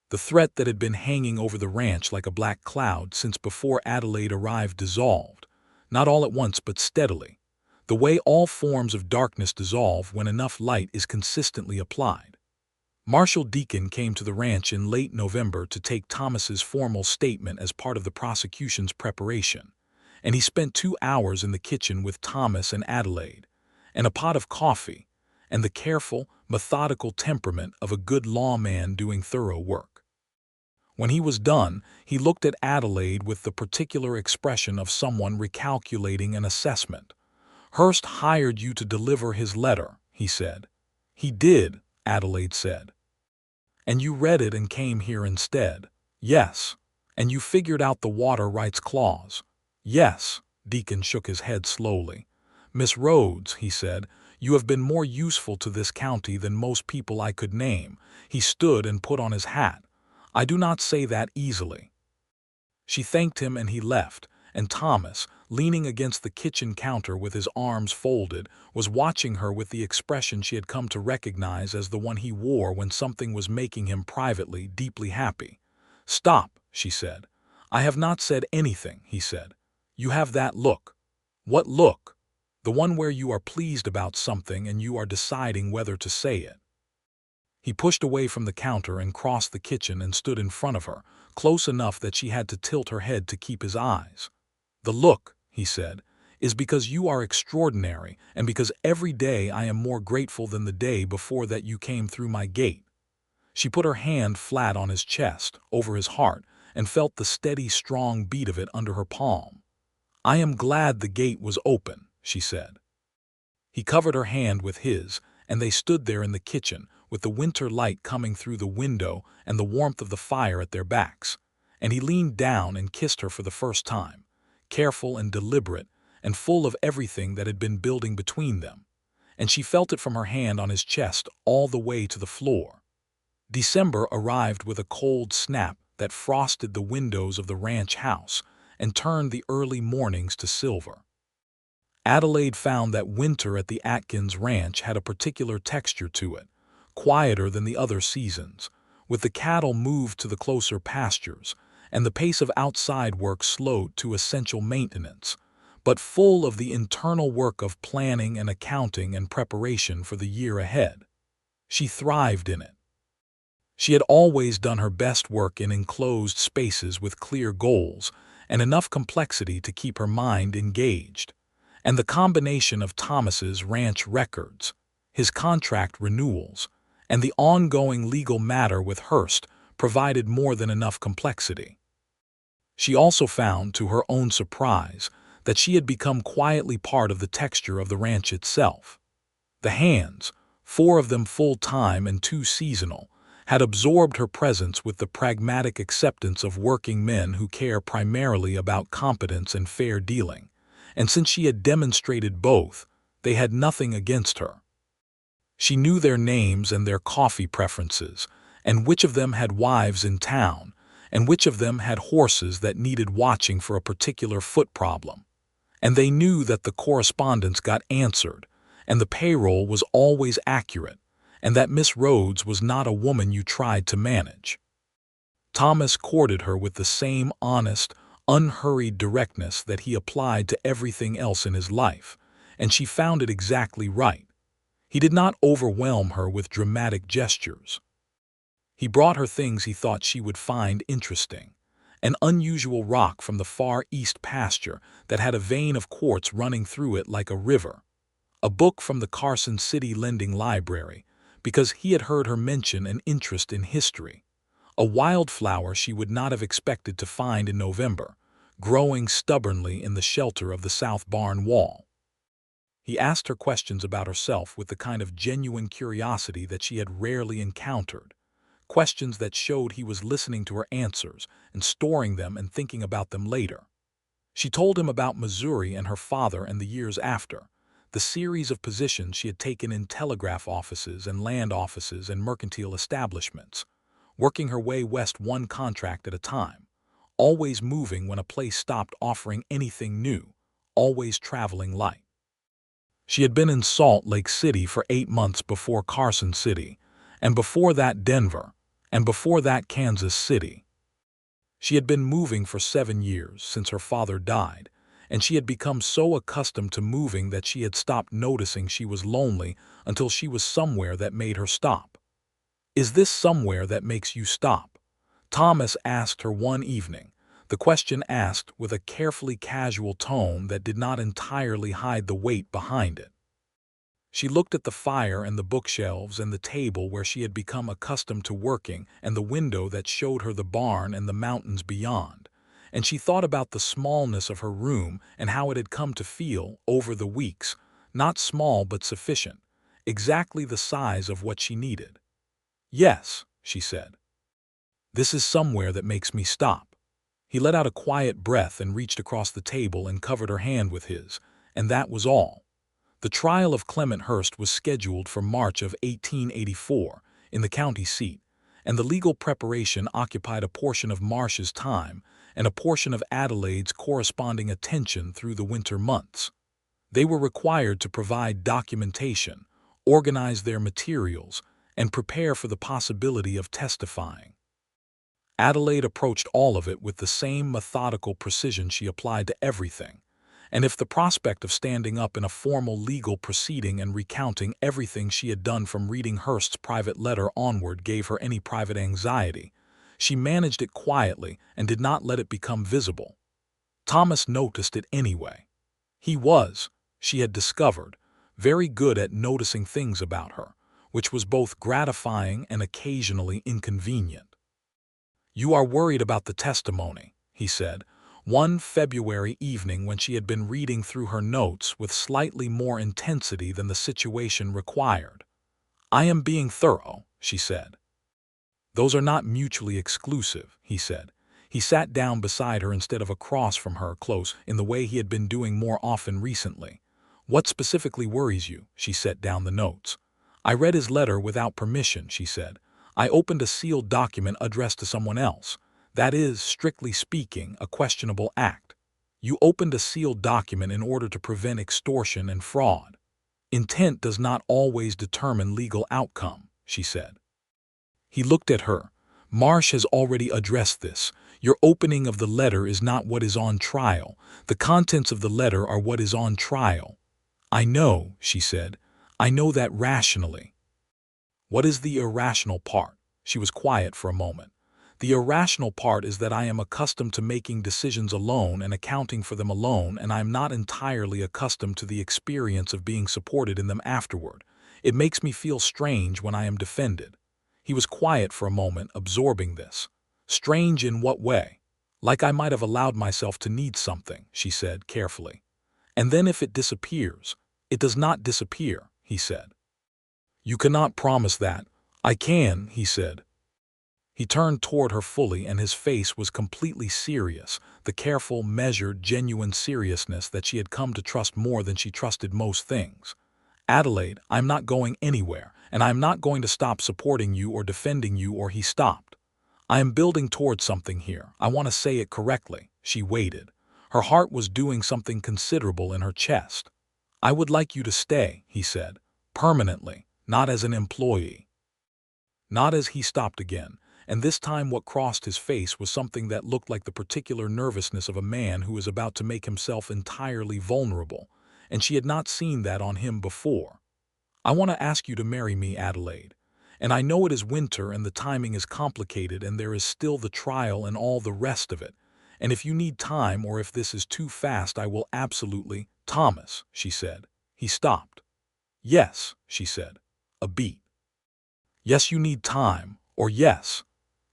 The threat that had been hanging over the ranch like a black cloud since before Adelaide arrived dissolved, not all at once but steadily, the way all forms of darkness dissolve when enough light is consistently applied. Marshal Deacon came to the ranch in late November to take Thomas's formal statement as part of the prosecution's preparation, and he spent 2 hours in the kitchen with Thomas and Adelaide, and a pot of coffee, and the careful, methodical temperament of a good lawman doing thorough work. When he was done, he looked at Adelaide with the particular expression of someone recalculating an assessment. "Hurst hired you to deliver his letter," he said. "He did," Adelaide said. "And you read it and came here instead." "Yes." "And you figured out the water rights clause." "Yes." Deacon shook his head slowly. "Miss Rhodes," he said, "you have been more useful to this county than most people I could name." He stood and put on his hat. "I do not say that easily." She thanked him and he left, and Thomas, leaning against the kitchen counter with his arms folded, was watching her with the expression she had come to recognize as the one he wore when something was making him privately deeply happy. "Stop," she said. "I have not said anything," he said. "You have that look." "What look?" "The one where you are pleased about something and you are deciding whether to say it." He pushed away from the counter and crossed the kitchen and stood in front of her, close enough that she had to tilt her head to keep his eyes. "The look," he said, "is because you are extraordinary and because every day I am more grateful than the day before that you came through my gate." She put her hand flat on his chest, over his heart, and felt the steady, strong beat of it under her palm. "I am glad the gate was open," she said. He covered her hand with his, and they stood there in the kitchen, with the winter light coming through the window and the warmth of the fire at their backs. And he leaned down and kissed her for the first time, careful and deliberate, and full of everything that had been building between them. And she felt it from her hand on his chest all the way to the floor. December arrived with a cold snap that frosted the windows of the ranch house and turned the early mornings to silver. Adelaide found that winter at the Atkins ranch had a particular texture to it, quieter than the other seasons, with the cattle moved to the closer pastures, and the pace of outside work slowed to essential maintenance, but full of the internal work of planning and accounting and preparation for the year ahead. She thrived in it. She had always done her best work in enclosed spaces with clear goals and enough complexity to keep her mind engaged. And the combination of Thomas's ranch records, his contract renewals, and the ongoing legal matter with Hearst provided more than enough complexity. She also found, to her own surprise, that she had become quietly part of the texture of the ranch itself. The hands, 4 of them full-time and 2 seasonal, had absorbed her presence with the pragmatic acceptance of working men who care primarily about competence and fair dealing, and since she had demonstrated both, they had nothing against her. She knew their names and their coffee preferences, and which of them had wives in town, and which of them had horses that needed watching for a particular foot problem. And they knew that the correspondence got answered, and the payroll was always accurate, and that Miss Rhodes was not a woman you tried to manage. Thomas courted her with the same honest, unhurried directness that he applied to everything else in his life, and she found it exactly right. He did not overwhelm her with dramatic gestures. He brought her things he thought she would find interesting: an unusual rock from the far east pasture that had a vein of quartz running through it like a river, a book from the Carson City Lending Library, because he had heard her mention an interest in history, a wildflower she would not have expected to find in November, growing stubbornly in the shelter of the south barn wall. He asked her questions about herself with the kind of genuine curiosity that she had rarely encountered, questions that showed he was listening to her answers and storing them and thinking about them later. She told him about Missouri and her father and the years after, the series of positions she had taken in telegraph offices and land offices and mercantile establishments, working her way west one contract at a time, always moving when a place stopped offering anything new, always traveling light. She had been in Salt Lake City for 8 months before Carson City, and before that Denver, and before that Kansas City. She had been moving for 7 years since her father died, and she had become so accustomed to moving that she had stopped noticing she was lonely until she was somewhere that made her stop. "Is this somewhere that makes you stop?" Thomas asked her one evening, the question asked with a carefully casual tone that did not entirely hide the weight behind it. She looked at the fire and the bookshelves and the table where she had become accustomed to working and the window that showed her the barn and the mountains beyond, and she thought about the smallness of her room and how it had come to feel, over the weeks, not small but sufficient, exactly the size of what she needed. "Yes," she said. "This is somewhere that makes me stop." He let out a quiet breath and reached across the table and covered her hand with his, and that was all. The trial of Clement Hearst was scheduled for March of 1884 in the county seat, and the legal preparation occupied a portion of Marsh's time and a portion of Adelaide's corresponding attention through the winter months. They were required to provide documentation, organize their materials, and prepare for the possibility of testifying. Adelaide approached all of it with the same methodical precision she applied to everything, and if the prospect of standing up in a formal legal proceeding and recounting everything she had done from reading Hearst's private letter onward gave her any private anxiety, she managed it quietly and did not let it become visible. Thomas noticed it anyway. He was, she had discovered, very good at noticing things about her, which was both gratifying and occasionally inconvenient. "You are worried about the testimony," he said, one February evening when she had been reading through her notes with slightly more intensity than the situation required. I am being thorough, she said. Those are not mutually exclusive, he said. He sat down beside her instead of across from her, close, in the way he had been doing more often recently. What specifically worries you? She set down the notes. I read his letter without permission, she said. I opened a sealed document addressed to someone else. That is, strictly speaking, a questionable act. You opened a sealed document in order to prevent extortion and fraud. Intent does not always determine legal outcome, she said. He looked at her. Marsh has already addressed this. Your opening of the letter is not what is on trial. The contents of the letter are what is on trial. I know, she said. I know that rationally. What is the irrational part? She was quiet for a moment. The irrational part is that I am accustomed to making decisions alone and accounting for them alone, and I am not entirely accustomed to the experience of being supported in them afterward. It makes me feel strange when I am defended. He was quiet for a moment, absorbing this. Strange in what way? Like I might have allowed myself to need something, she said carefully. And then if it disappears, it does not disappear, he said. You cannot promise that. I can, he said. He turned toward her fully, and his face was completely serious, the careful, measured, genuine seriousness that she had come to trust more than she trusted most things. Adelaide, I'm not going anywhere, and I am not going to stop supporting you or defending you, or he stopped. I am building towards something here. I want to say it correctly. She waited. Her heart was doing something considerable in her chest. I would like you to stay, he said, permanently, not as an employee. Not as he stopped again, and this time what crossed his face was something that looked like the particular nervousness of a man who is about to make himself entirely vulnerable, and she had not seen that on him before. I want to ask you to marry me, Adelaide. And I know it is winter and the timing is complicated and there is still the trial and all the rest of it. And if you need time or if this is too fast, I will absolutely— Thomas, she said. He stopped. Yes, she said. A beat. Yes, you need time, or yes.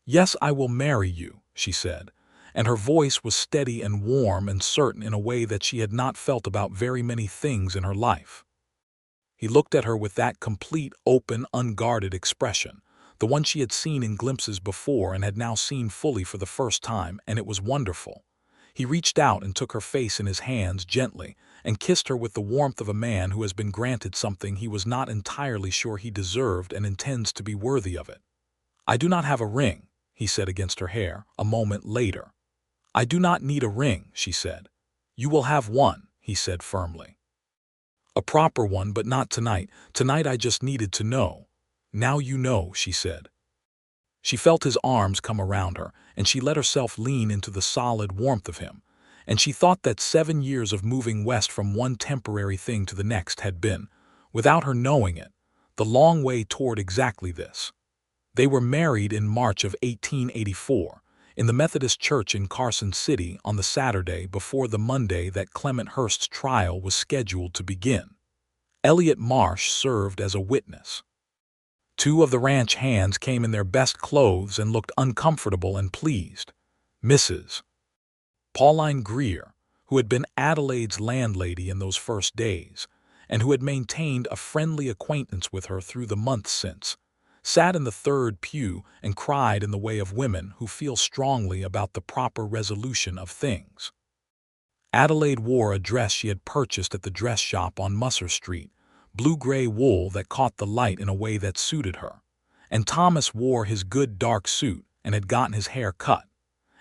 Yes, I will marry you, she said. And her voice was steady and warm and certain in a way that she had not felt about very many things in her life. He looked at her with that complete, open, unguarded expression, the one she had seen in glimpses before and had now seen fully for the first time, and it was wonderful. He reached out and took her face in his hands gently and kissed her with the warmth of a man who has been granted something he was not entirely sure he deserved and intends to be worthy of it. I do not have a ring, he said against her hair, a moment later. I do not need a ring, she said. You will have one, he said firmly. A proper one, but not tonight. Tonight I just needed to know. Now you know, she said. She felt his arms come around her, and she let herself lean into the solid warmth of him. And she thought that 7 years of moving west from one temporary thing to the next had been, without her knowing it, the long way toward exactly this. They were married in March of 1884, in the Methodist Church in Carson City on the Saturday before the Monday that Clement Hurst's trial was scheduled to begin. Elliot Marsh served as a witness. 2 of the ranch hands came in their best clothes and looked uncomfortable and pleased. Mrs. Pauline Greer, who had been Adelaide's landlady in those first days, and who had maintained a friendly acquaintance with her through the months since, sat in the third pew and cried in the way of women who feel strongly about the proper resolution of things. Adelaide wore a dress she had purchased at the dress shop on Musser Street, blue-gray wool that caught the light in a way that suited her, and Thomas wore his good dark suit and had gotten his hair cut.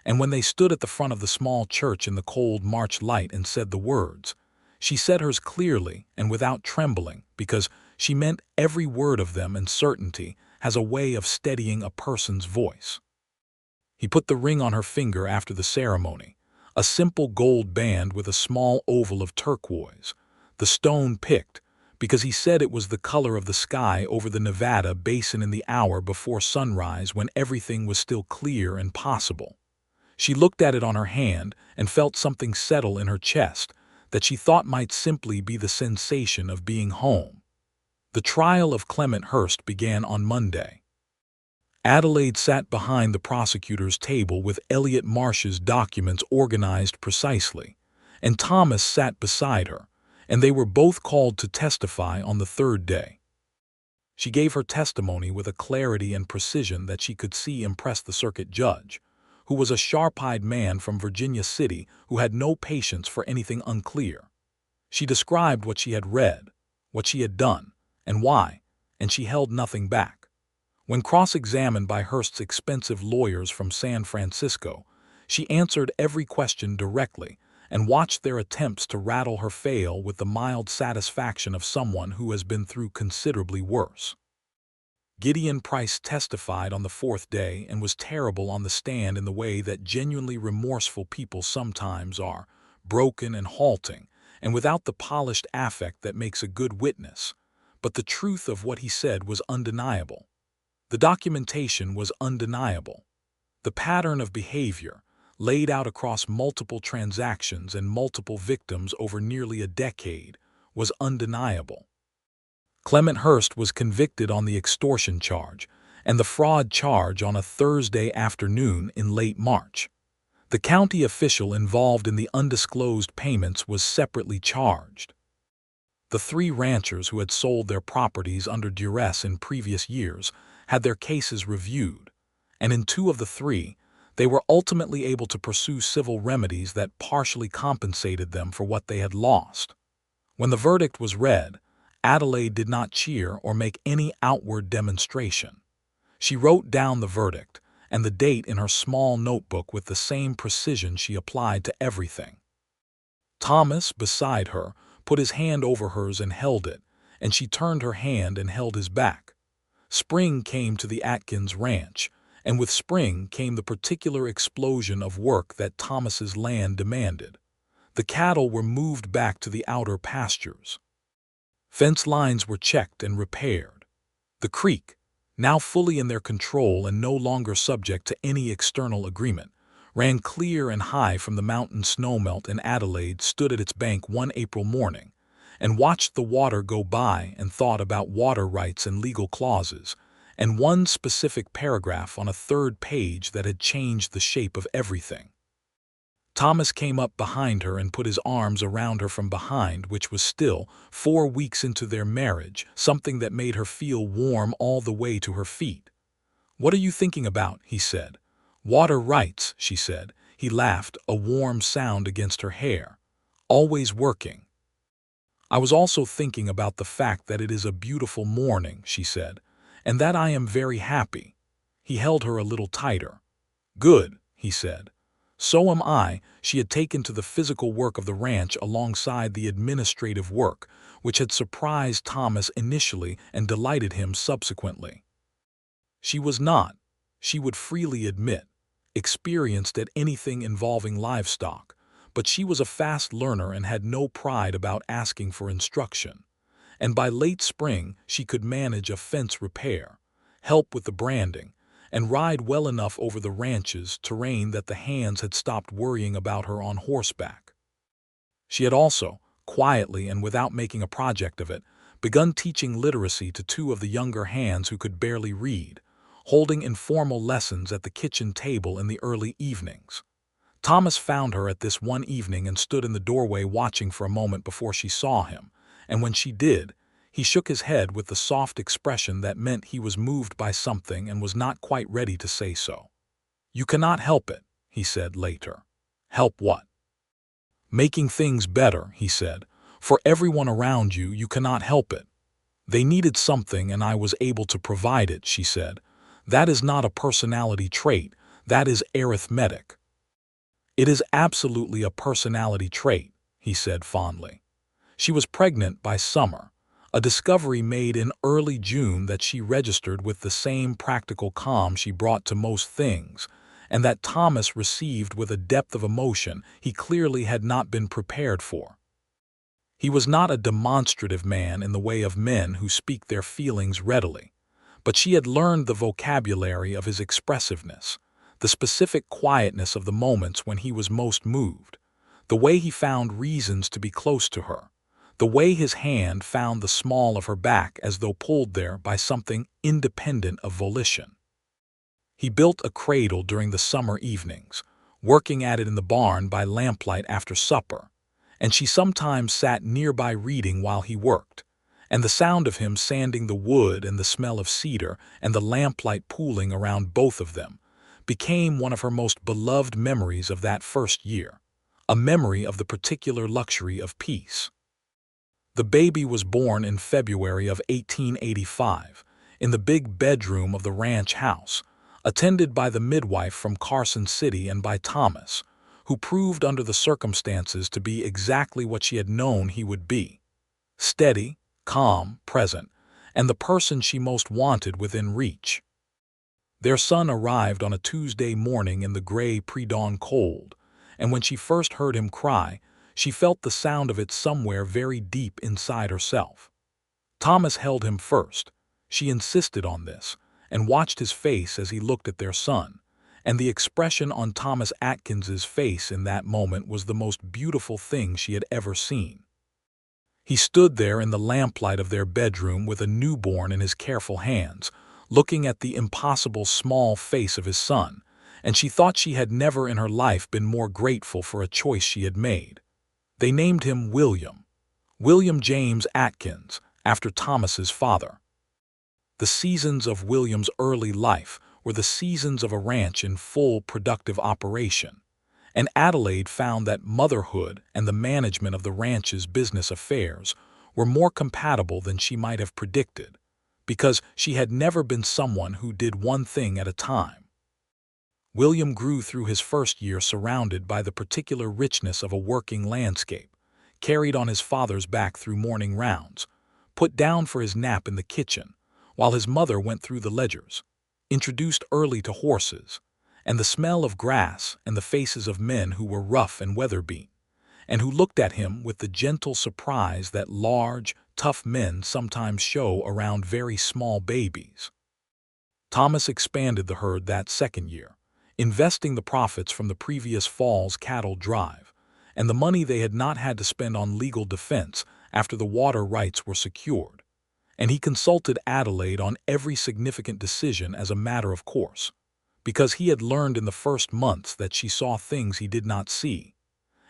And when they stood at the front of the small church in the cold March light and said the words, she said hers clearly and without trembling, because she meant every word of them, and certainty has a way of steadying a person's voice. He put the ring on her finger after the ceremony, a simple gold band with a small oval of turquoise, the stone picked, because he said it was the color of the sky over the Nevada basin in the hour before sunrise when everything was still clear and possible. She looked at it on her hand and felt something settle in her chest that she thought might simply be the sensation of being home. The trial of Clement Hurst began on Monday. Adelaide sat behind the prosecutor's table with Elliot Marsh's documents organized precisely, and Thomas sat beside her, and they were both called to testify on the third day. She gave her testimony with a clarity and precision that she could see impressed the circuit judge, who was a sharp-eyed man from Virginia City who had no patience for anything unclear. She described what she had read, what she had done, and why, and she held nothing back. When cross-examined by Hearst's expensive lawyers from San Francisco, she answered every question directly and watched their attempts to rattle her fail with the mild satisfaction of someone who has been through considerably worse. Gideon Price testified on the fourth day and was terrible on the stand in the way that genuinely remorseful people sometimes are, broken and halting, and without the polished affect that makes a good witness. But the truth of what he said was undeniable. The documentation was undeniable. The pattern of behavior, laid out across multiple transactions and multiple victims over nearly a decade, was undeniable. Clement Hearst was convicted on the extortion charge and the fraud charge on a Thursday afternoon in late March. The county official involved in the undisclosed payments was separately charged. The three ranchers who had sold their properties under duress in previous years had their cases reviewed, and in two of the three, they were ultimately able to pursue civil remedies that partially compensated them for what they had lost. When the verdict was read, Adelaide did not cheer or make any outward demonstration. She wrote down the verdict and the date in her small notebook with the same precision she applied to everything. Thomas, beside her, put his hand over hers and held it, and she turned her hand and held his back. Spring came to the Atkins ranch, and with spring came the particular explosion of work that Thomas's land demanded. The cattle were moved back to the outer pastures. Fence lines were checked and repaired. The creek, now fully in their control and no longer subject to any external agreement, ran clear and high from the mountain snowmelt, and Adelaide stood at its bank one April morning and watched the water go by and thought about water rights and legal clauses, and one specific paragraph on a third page that had changed the shape of everything. Thomas came up behind her and put his arms around her from behind, which was still 4 weeks into their marriage, something that made her feel warm all the way to her feet. "What are you thinking about?" he said. "Water rights," she said. He laughed, a warm sound against her hair. "Always working." "I was also thinking about the fact that it is a beautiful morning," she said, "and that I am very happy." He held her a little tighter. "Good," he said. "So am I." She had taken to the physical work of the ranch alongside the administrative work, which had surprised Thomas initially and delighted him subsequently. She was not, she would freely admit, experienced at anything involving livestock, but she was a fast learner and had no pride about asking for instruction. And by late spring she could manage a fence repair, help with the branding, and ride well enough over the ranch's terrain that the hands had stopped worrying about her on horseback. She had also, quietly and without making a project of it, begun teaching literacy to two of the younger hands who could barely read, holding informal lessons at the kitchen table in the early evenings. Thomas found her at this one evening and stood in the doorway watching for a moment before she saw him, and when she did, he shook his head with the soft expression that meant he was moved by something and was not quite ready to say so. "You cannot help it," he said later. "Help what?" "Making things better," he said. "For everyone around you, you cannot help it." "They needed something and I was able to provide it," she said. "That is not a personality trait, that is arithmetic." "It is absolutely a personality trait," he said fondly. She was pregnant by summer, a discovery made in early June that she registered with the same practical calm she brought to most things, and that Thomas received with a depth of emotion he clearly had not been prepared for. He was not a demonstrative man in the way of men who speak their feelings readily, but she had learned the vocabulary of his expressiveness, the specific quietness of the moments when he was most moved, the way he found reasons to be close to her, the way his hand found the small of her back as though pulled there by something independent of volition. He built a cradle during the summer evenings, working at it in the barn by lamplight after supper, and she sometimes sat nearby reading while he worked, and the sound of him sanding the wood and the smell of cedar and the lamplight pooling around both of them became one of her most beloved memories of that first year, a memory of the particular luxury of peace. The baby was born in February of 1885 in the big bedroom of the ranch house, attended by the midwife from Carson City and by Thomas, who proved under the circumstances to be exactly what she had known he would be: steady, calm, present, and the person she most wanted within reach. Their son arrived on a Tuesday morning in the gray pre-dawn cold, and when she first heard him cry, she felt the sound of it somewhere very deep inside herself. Thomas held him first. She insisted on this, and watched his face as he looked at their son, and the expression on Thomas Atkins's face in that moment was the most beautiful thing she had ever seen. He stood there in the lamplight of their bedroom with a newborn in his careful hands, looking at the impossible small face of his son, and she thought she had never in her life been more grateful for a choice she had made. They named him William James Atkins, after Thomas's father. The seasons of William's early life were the seasons of a ranch in full productive operation, and Adelaide found that motherhood and the management of the ranch's business affairs were more compatible than she might have predicted, because she had never been someone who did one thing at a time. William grew through his first year surrounded by the particular richness of a working landscape, carried on his father's back through morning rounds, put down for his nap in the kitchen, while his mother went through the ledgers, introduced early to horses, and the smell of grass and the faces of men who were rough and weather-beaten, and who looked at him with the gentle surprise that large, tough men sometimes show around very small babies. Thomas expanded the herd that second year, investing the profits from the previous fall's cattle drive, and the money they had not had to spend on legal defense after the water rights were secured, and he consulted Adelaide on every significant decision as a matter of course, because he had learned in the first months that she saw things he did not see,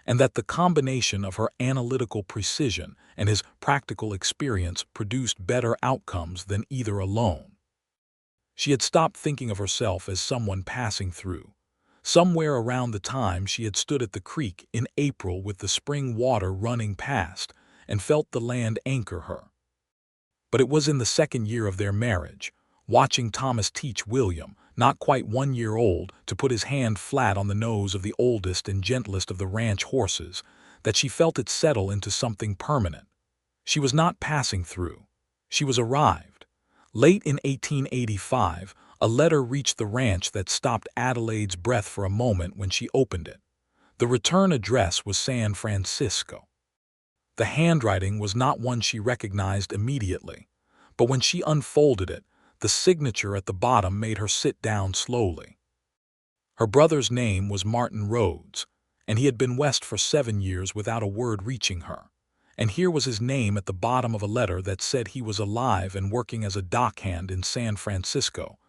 and that the combination of her analytical precision and his practical experience produced better outcomes than either alone. She had stopped thinking of herself as someone passing through. Somewhere around the time she had stood at the creek in April with the spring water running past and felt the land anchor her. But it was in the second year of their marriage, watching Thomas teach William, not quite 1 year old, to put his hand flat on the nose of the oldest and gentlest of the ranch horses, that she felt it settle into something permanent. She was not passing through. She was arrived. Late in 1885, a letter reached the ranch that stopped Adelaide's breath for a moment when she opened it. The return address was San Francisco. The handwriting was not one she recognized immediately, but when she unfolded it, the signature at the bottom made her sit down slowly. Her brother's name was Martin Rhodes, and he had been west for 7 years without a word reaching her. And here was his name at the bottom of a letter that said he was alive and working as a dockhand in San Francisco,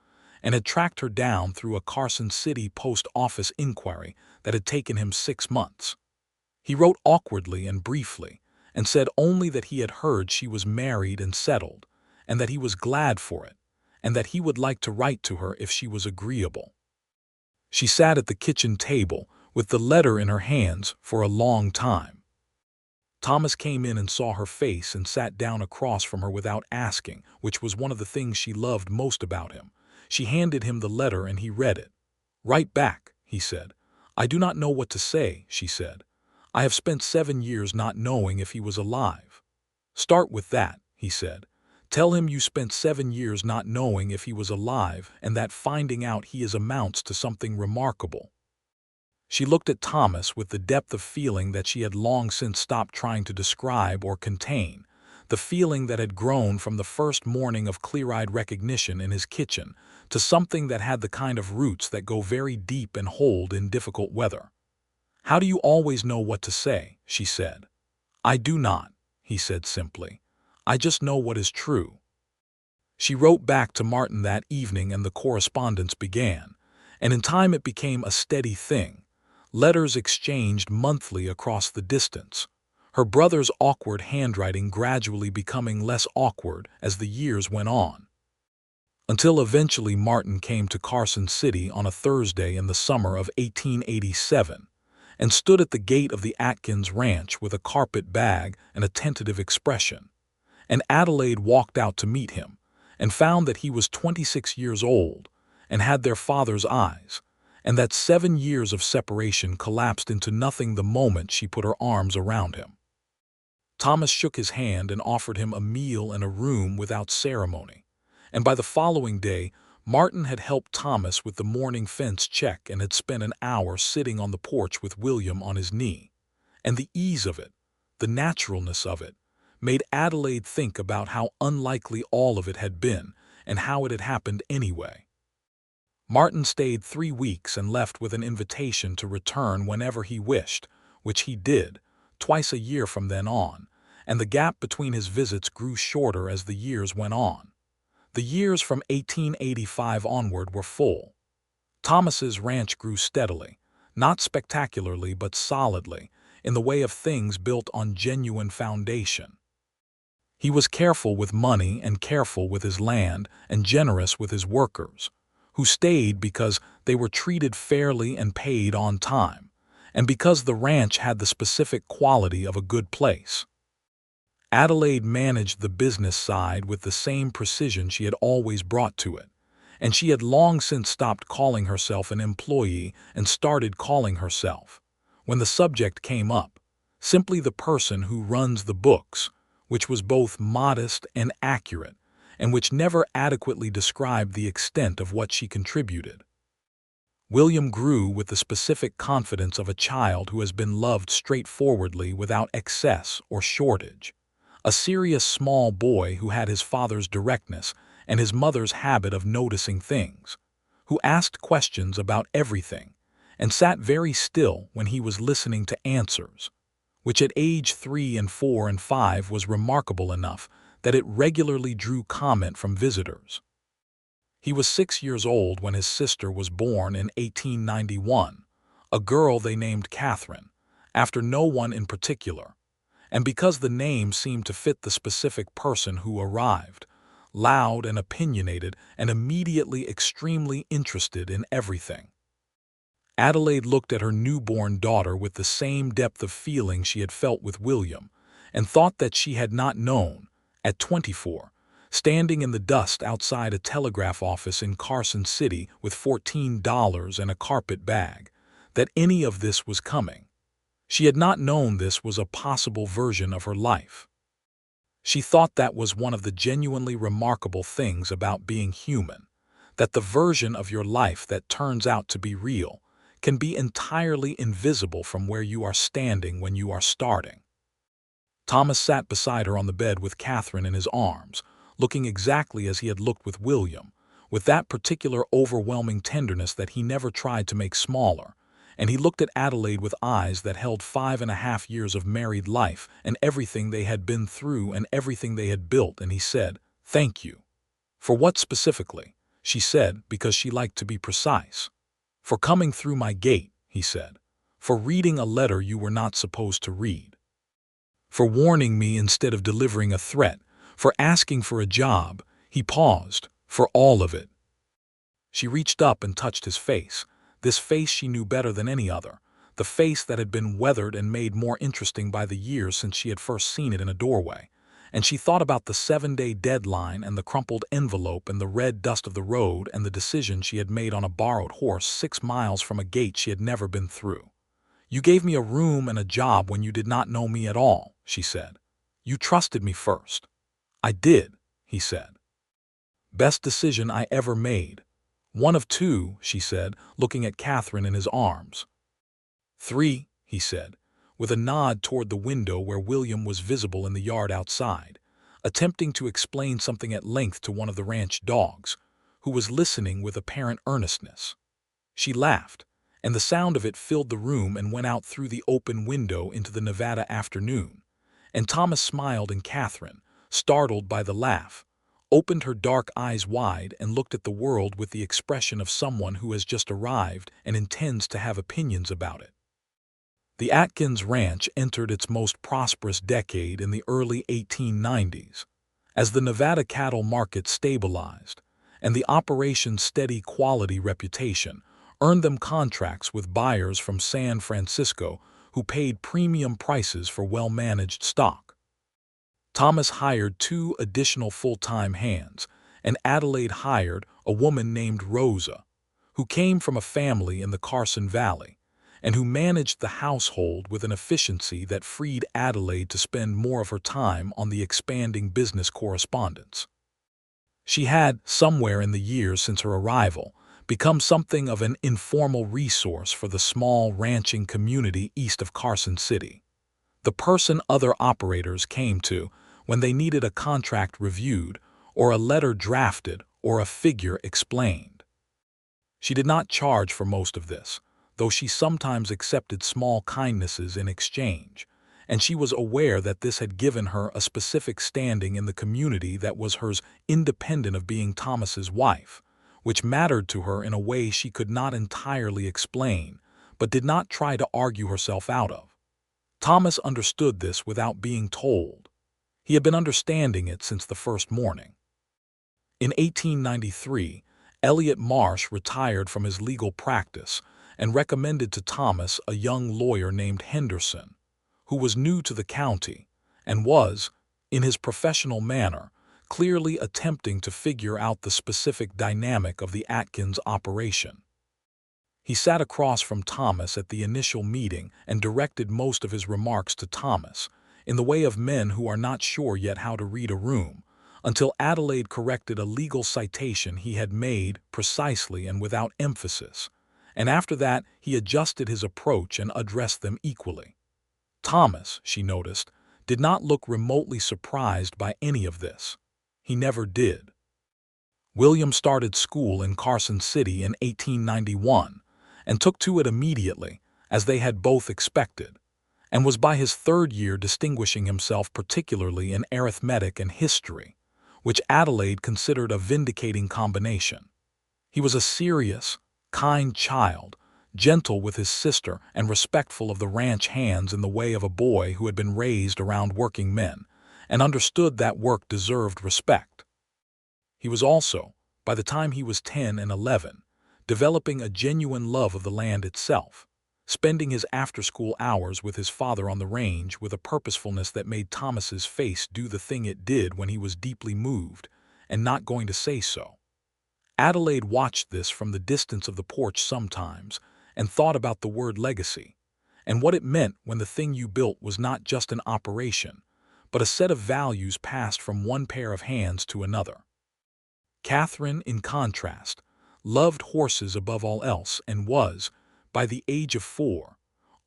and had tracked her down through a Carson City post office inquiry that had taken him 6 months. He wrote awkwardly and briefly, and said only that he had heard she was married and settled, and that he was glad for it, and that he would like to write to her if she was agreeable. She sat at the kitchen table with the letter in her hands for a long time. Thomas came in and saw her face and sat down across from her without asking, which was one of the things she loved most about him. She handed him the letter and he read it. "Write back," he said. "I do not know what to say," she said. "I have spent 7 years not knowing if he was alive." "Start with that," he said. "Tell him you spent 7 years not knowing if he was alive and that finding out he is amounts to something remarkable." She looked at Thomas with the depth of feeling that she had long since stopped trying to describe or contain, the feeling that had grown from the first morning of clear-eyed recognition in his kitchen to something that had the kind of roots that go very deep and hold in difficult weather. "How do you always know what to say?" she said. "I do not," he said simply. "I just know what is true." She wrote back to Martin that evening and the correspondence began, and in time it became a steady thing. Letters exchanged monthly across the distance. her brother's awkward handwriting gradually becoming less awkward as the years went on. Until eventually Martin came to Carson City on a Thursday in the summer of 1887 and stood at the gate of the Atkins ranch with a carpet bag and a tentative expression. And Adelaide walked out to meet him and found that he was 26 years old and had their father's eyes, and that 7 years of separation collapsed into nothing the moment she put her arms around him. Thomas shook his hand and offered him a meal and a room without ceremony, and by the following day, Martin had helped Thomas with the morning fence check and had spent an hour sitting on the porch with William on his knee. And the ease of it, the naturalness of it, made Adelaide think about how unlikely all of it had been and how it had happened anyway. Martin stayed 3 weeks and left with an invitation to return whenever he wished, which he did, twice a year from then on, and the gap between his visits grew shorter as the years went on. The years from 1885 onward were full. Thomas's ranch grew steadily, not spectacularly but solidly, in the way of things built on genuine foundation. He was careful with money and careful with his land and generous with his workers, who stayed because they were treated fairly and paid on time, and because the ranch had the specific quality of a good place. Adelaide managed the business side with the same precision she had always brought to it, and she had long since stopped calling herself an employee and started calling herself, when the subject came up, simply the person who runs the books, which was both modest and accurate, and which never adequately described the extent of what she contributed. William grew with the specific confidence of a child who has been loved straightforwardly without excess or shortage. A serious small boy who had his father's directness and his mother's habit of noticing things, who asked questions about everything and sat very still when he was listening to answers, which at age 3 and 4 and 5 was remarkable enough that it regularly drew comment from visitors. He was 6 years old when his sister was born in 1891, a girl they named Catherine, after no one in particular, and because the name seemed to fit the specific person who arrived, loud and opinionated and immediately extremely interested in everything. Adelaide looked at her newborn daughter with the same depth of feeling she had felt with William, and thought that she had not known, at 24, standing in the dust outside a telegraph office in Carson City with $14 and a carpet bag, that any of this was coming. She had not known this was a possible version of her life. She thought that was one of the genuinely remarkable things about being human, that the version of your life that turns out to be real can be entirely invisible from where you are standing when you are starting. Thomas sat beside her on the bed with Catherine in his arms, looking exactly as he had looked with William, with that particular overwhelming tenderness that he never tried to make smaller, and he looked at Adelaide with eyes that held 5.5 years of married life and everything they had been through and everything they had built, and he said, "Thank you." "For what specifically?" she said, because she liked to be precise. "For coming through my gate," he said. "For reading a letter you were not supposed to read. For warning me instead of delivering a threat. For asking for a job." He paused. "For all of it." She reached up and touched his face, this face she knew better than any other, the face that had been weathered and made more interesting by the years since she had first seen it in a doorway, and she thought about the 7-day deadline and the crumpled envelope and the red dust of the road and the decision she had made on a borrowed horse 6 miles from a gate she had never been through. "You gave me a room and a job when you did not know me at all," she said. "You trusted me first." "I did," he said. "Best decision I ever made." "1 of 2, she said, looking at Catherine in his arms. 3, he said, with a nod toward the window where William was visible in the yard outside, attempting to explain something at length to one of the ranch dogs, who was listening with apparent earnestness. She laughed, and the sound of it filled the room and went out through the open window into the Nevada afternoon, and Thomas smiled, and Catherine, startled by the laugh, opened her dark eyes wide and looked at the world with the expression of someone who has just arrived and intends to have opinions about it. The Atkins Ranch entered its most prosperous decade in the early 1890s, as the Nevada cattle market stabilized, and the operation's steady quality reputation earned them contracts with buyers from San Francisco who paid premium prices for well-managed stock. Thomas hired 2 additional full-time hands, and Adelaide hired a woman named Rosa, who came from a family in the Carson Valley, and who managed the household with an efficiency that freed Adelaide to spend more of her time on the expanding business correspondence. She had, somewhere in the years since her arrival, become something of an informal resource for the small ranching community east of Carson City, the person other operators came to when they needed a contract reviewed or a letter drafted or a figure explained. She did not charge for most of this, though she sometimes accepted small kindnesses in exchange, and she was aware that this had given her a specific standing in the community that was hers independent of being Thomas's wife, which mattered to her in a way she could not entirely explain, but did not try to argue herself out of. Thomas understood this without being told. He had been understanding it since the first morning. In 1893, Elliot Marsh retired from his legal practice and recommended to Thomas a young lawyer named Henderson, who was new to the county and was, in his professional manner, clearly attempting to figure out the specific dynamic of the Atkins operation. He sat across from Thomas at the initial meeting and directed most of his remarks to Thomas, in the way of men who are not sure yet how to read a room, until Adelaide corrected a legal citation he had made precisely and without emphasis, and after that he adjusted his approach and addressed them equally. Thomas, she noticed, did not look remotely surprised by any of this. He never did. William started school in Carson City in 1891 and took to it immediately, as they had both expected, and was by his 3rd year distinguishing himself particularly in arithmetic and history, which Adelaide considered a vindicating combination. He was a serious, kind child, gentle with his sister and respectful of the ranch hands in the way of a boy who had been raised around working men and understood that work deserved respect. He was also, by the time he was 10 and 11, developing a genuine love of the land itself, spending his after-school hours with his father on the range with a purposefulness that made Thomas's face do the thing it did when he was deeply moved and not going to say so. Adelaide watched this from the distance of the porch sometimes and thought about the word legacy and what it meant when the thing you built was not just an operation, but a set of values passed from one pair of hands to another. Catherine, in contrast, loved horses above all else and was, by the age of 4,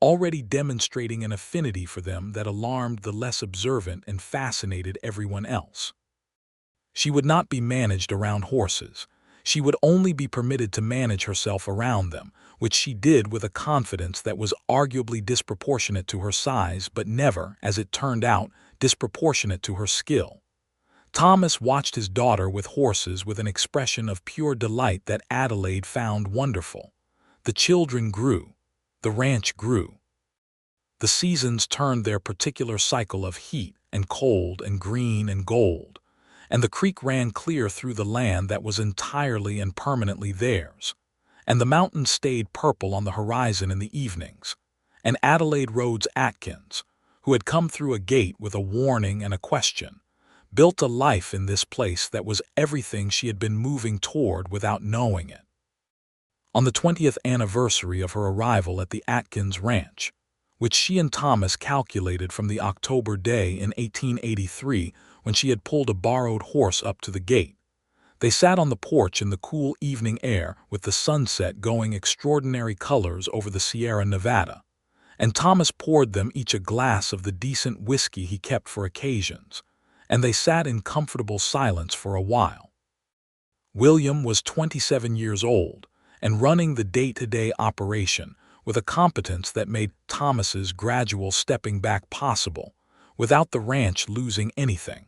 already demonstrating an affinity for them that alarmed the less observant and fascinated everyone else. She would not be managed around horses. She would only be permitted to manage herself around them, which she did with a confidence that was arguably disproportionate to her size but never, as it turned out, disproportionate to her skill. Thomas watched his daughter with horses with an expression of pure delight that Adelaide found wonderful. The children grew. The ranch grew. The seasons turned their particular cycle of heat and cold and green and gold, and the creek ran clear through the land that was entirely and permanently theirs, and the mountains stayed purple on the horizon in the evenings, and Adelaide Rhodes Atkins, who had come through a gate with a warning and a question, built a life in this place that was everything she had been moving toward without knowing it. On the 20th anniversary of her arrival at the Atkins Ranch, which she and Thomas calculated from the October day in 1883 when she had pulled a borrowed horse up to the gate, they sat on the porch in the cool evening air with the sunset going extraordinary colors over the Sierra Nevada, and Thomas poured them each a glass of the decent whiskey he kept for occasions, and they sat in comfortable silence for a while. William was 27 years old and running the day-to-day operation with a competence that made Thomas's gradual stepping back possible without the ranch losing anything.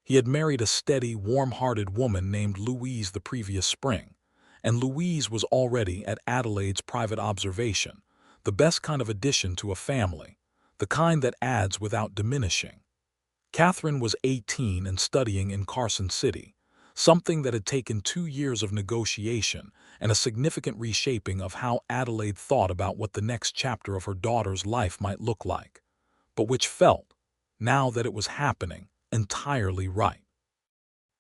He had married a steady, warm-hearted woman named Louise the previous spring, and Louise was already at Adelaide's private observation, the best kind of addition to a family, the kind that adds without diminishing. Catherine was 18 and studying in Carson City, something that had taken 2 years of negotiation and a significant reshaping of how Adelaide thought about what the next chapter of her daughter's life might look like, but which felt, now that it was happening, entirely right.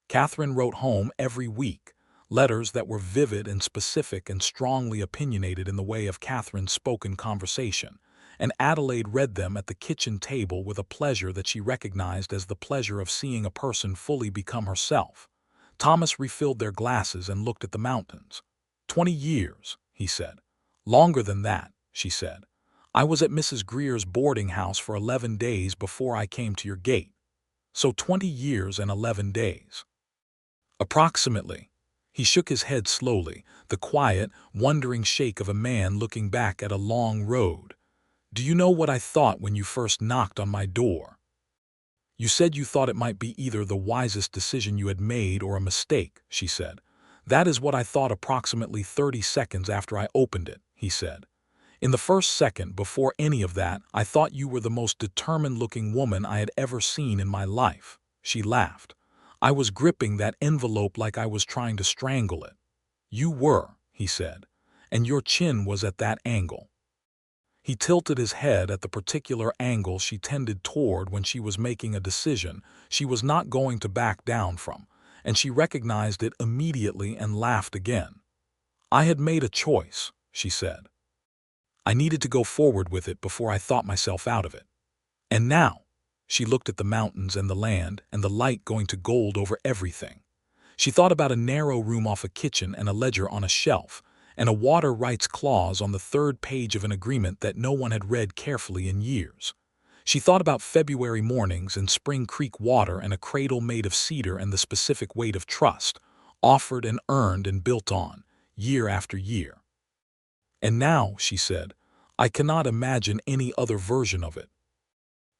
Catherine wrote home every week, letters that were vivid and specific and strongly opinionated in the way of Catherine's spoken conversation, and Adelaide read them at the kitchen table with a pleasure that she recognized as the pleasure of seeing a person fully become herself. Thomas refilled their glasses and looked at the mountains. 20 years, he said. Longer than that, she said. I was at Mrs. Greer's boarding house for 11 days before I came to your gate. So 20 years and 11 days. Approximately. He shook his head slowly, the quiet, wondering shake of a man looking back at a long road. Do you know what I thought when you first knocked on my door? You said you thought it might be either the wisest decision you had made or a mistake, she said. That is what I thought approximately 30 seconds after I opened it, he said. In the first second, before any of that, I thought you were the most determined-looking woman I had ever seen in my life. She laughed. I was gripping that envelope like I was trying to strangle it. You were, he said, and your chin was at that angle. He tilted his head at the particular angle she tended toward when she was making a decision she was not going to back down from, and she recognized it immediately and laughed again. I had made a choice, she said. I needed to go forward with it before I thought myself out of it. And now, she looked at the mountains and the land and the light going to gold over everything. She thought about a narrow room off a kitchen and a ledger on a shelf, and a water rights clause on the third page of an agreement that no one had read carefully in years. She thought about February mornings and Spring Creek water and a cradle made of cedar and the specific weight of trust, offered and earned and built on, year after year. And now, she said, I cannot imagine any other version of it.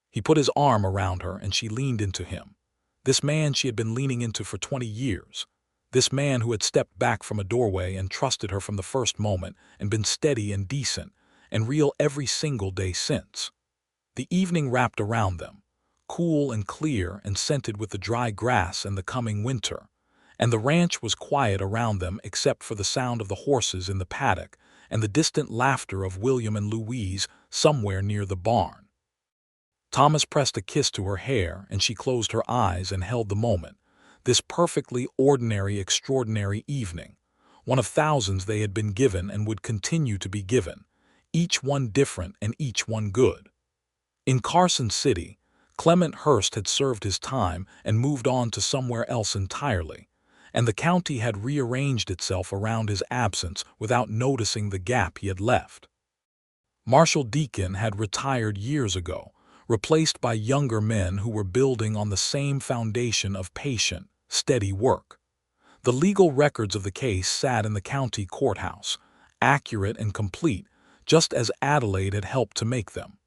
He put his arm around her and she leaned into him. This man she had been leaning into for 20 years. This man who had stepped back from a doorway and trusted her from the first moment and been steady and decent and real every single day since. The evening wrapped around them, cool and clear and scented with the dry grass and the coming winter, and the ranch was quiet around them except for the sound of the horses in the paddock and the distant laughter of William and Louise somewhere near the barn. Thomas pressed a kiss to her hair and she closed her eyes and held the moment. This perfectly ordinary, extraordinary evening, one of thousands they had been given and would continue to be given, each one different and each one good. In Carson City, Clement Hurst had served his time and moved on to somewhere else entirely, and the county had rearranged itself around his absence without noticing the gap he had left. Marshal Deacon had retired years ago, replaced by younger men who were building on the same foundation of patient, steady work. The legal records of the case sat in the county courthouse, accurate and complete, just as Adelaide had helped to make them.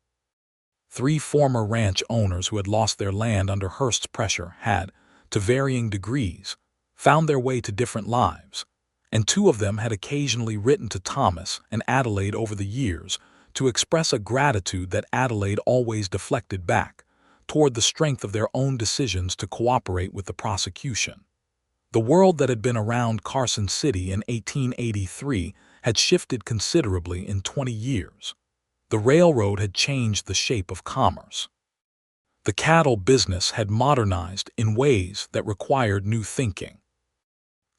3 former ranch owners who had lost their land under Hearst's pressure had, to varying degrees, found their way to different lives, and 2 of them had occasionally written to Thomas and Adelaide over the years to express a gratitude that Adelaide always deflected back, toward the strength of their own decisions to cooperate with the prosecution. The world that had been around Carson City in 1883 had shifted considerably in 20 years. The railroad had changed the shape of commerce. The cattle business had modernized in ways that required new thinking.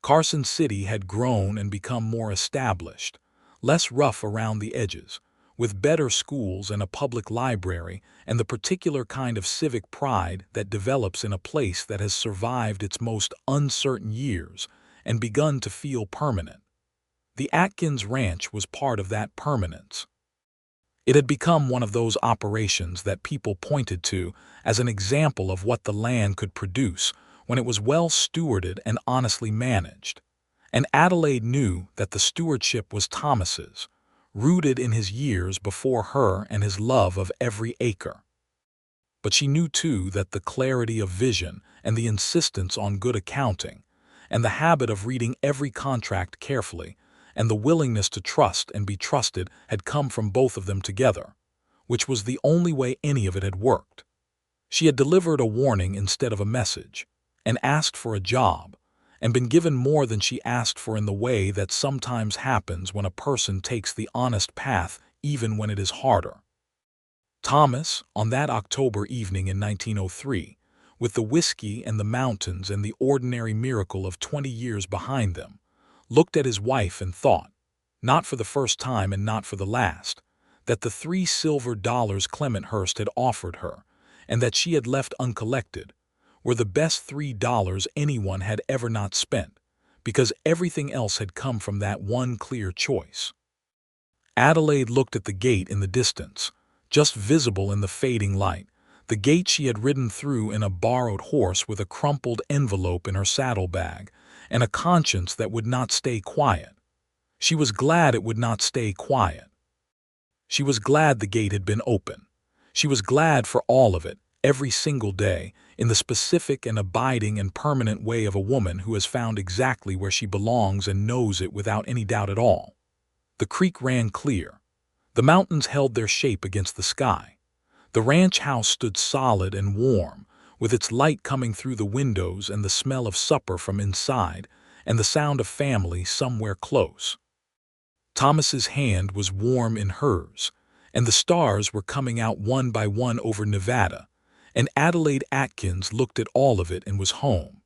Carson City had grown and become more established, less rough around the edges, with better schools and a public library and the particular kind of civic pride that develops in a place that has survived its most uncertain years and begun to feel permanent. The Atkins Ranch was part of that permanence. It had become one of those operations that people pointed to as an example of what the land could produce when it was well stewarded and honestly managed. And Adelaide knew that the stewardship was Thomas's, rooted in his years before her and his love of every acre. But she knew too that the clarity of vision and the insistence on good accounting, and the habit of reading every contract carefully, and the willingness to trust and be trusted had come from both of them together, which was the only way any of it had worked. She had delivered a warning instead of a message, and asked for a job, and been given more than she asked for in the way that sometimes happens when a person takes the honest path even when it is harder. Thomas, on that October evening in 1903, with the whiskey and the mountains and the ordinary miracle of 20 years behind them, looked at his wife and thought, not for the first time and not for the last, that the $3 silver Clement Hurst had offered her, and that she had left uncollected, were the best $3 anyone had ever not spent, because everything else had come from that one clear choice. Adelaide looked at the gate in the distance, just visible in the fading light, the gate she had ridden through in a borrowed horse with a crumpled envelope in her saddlebag, and a conscience that would not stay quiet. She was glad it would not stay quiet. She was glad the gate had been open. She was glad for all of it, every single day, in the specific and abiding and permanent way of a woman who has found exactly where she belongs and knows it without any doubt at all. The creek ran clear. The mountains held their shape against the sky. The ranch house stood solid and warm, with its light coming through the windows and the smell of supper from inside and the sound of family somewhere close. Thomas's hand was warm in hers, and the stars were coming out one by one over Nevada, and Adelaide Atkins looked at all of it and was home.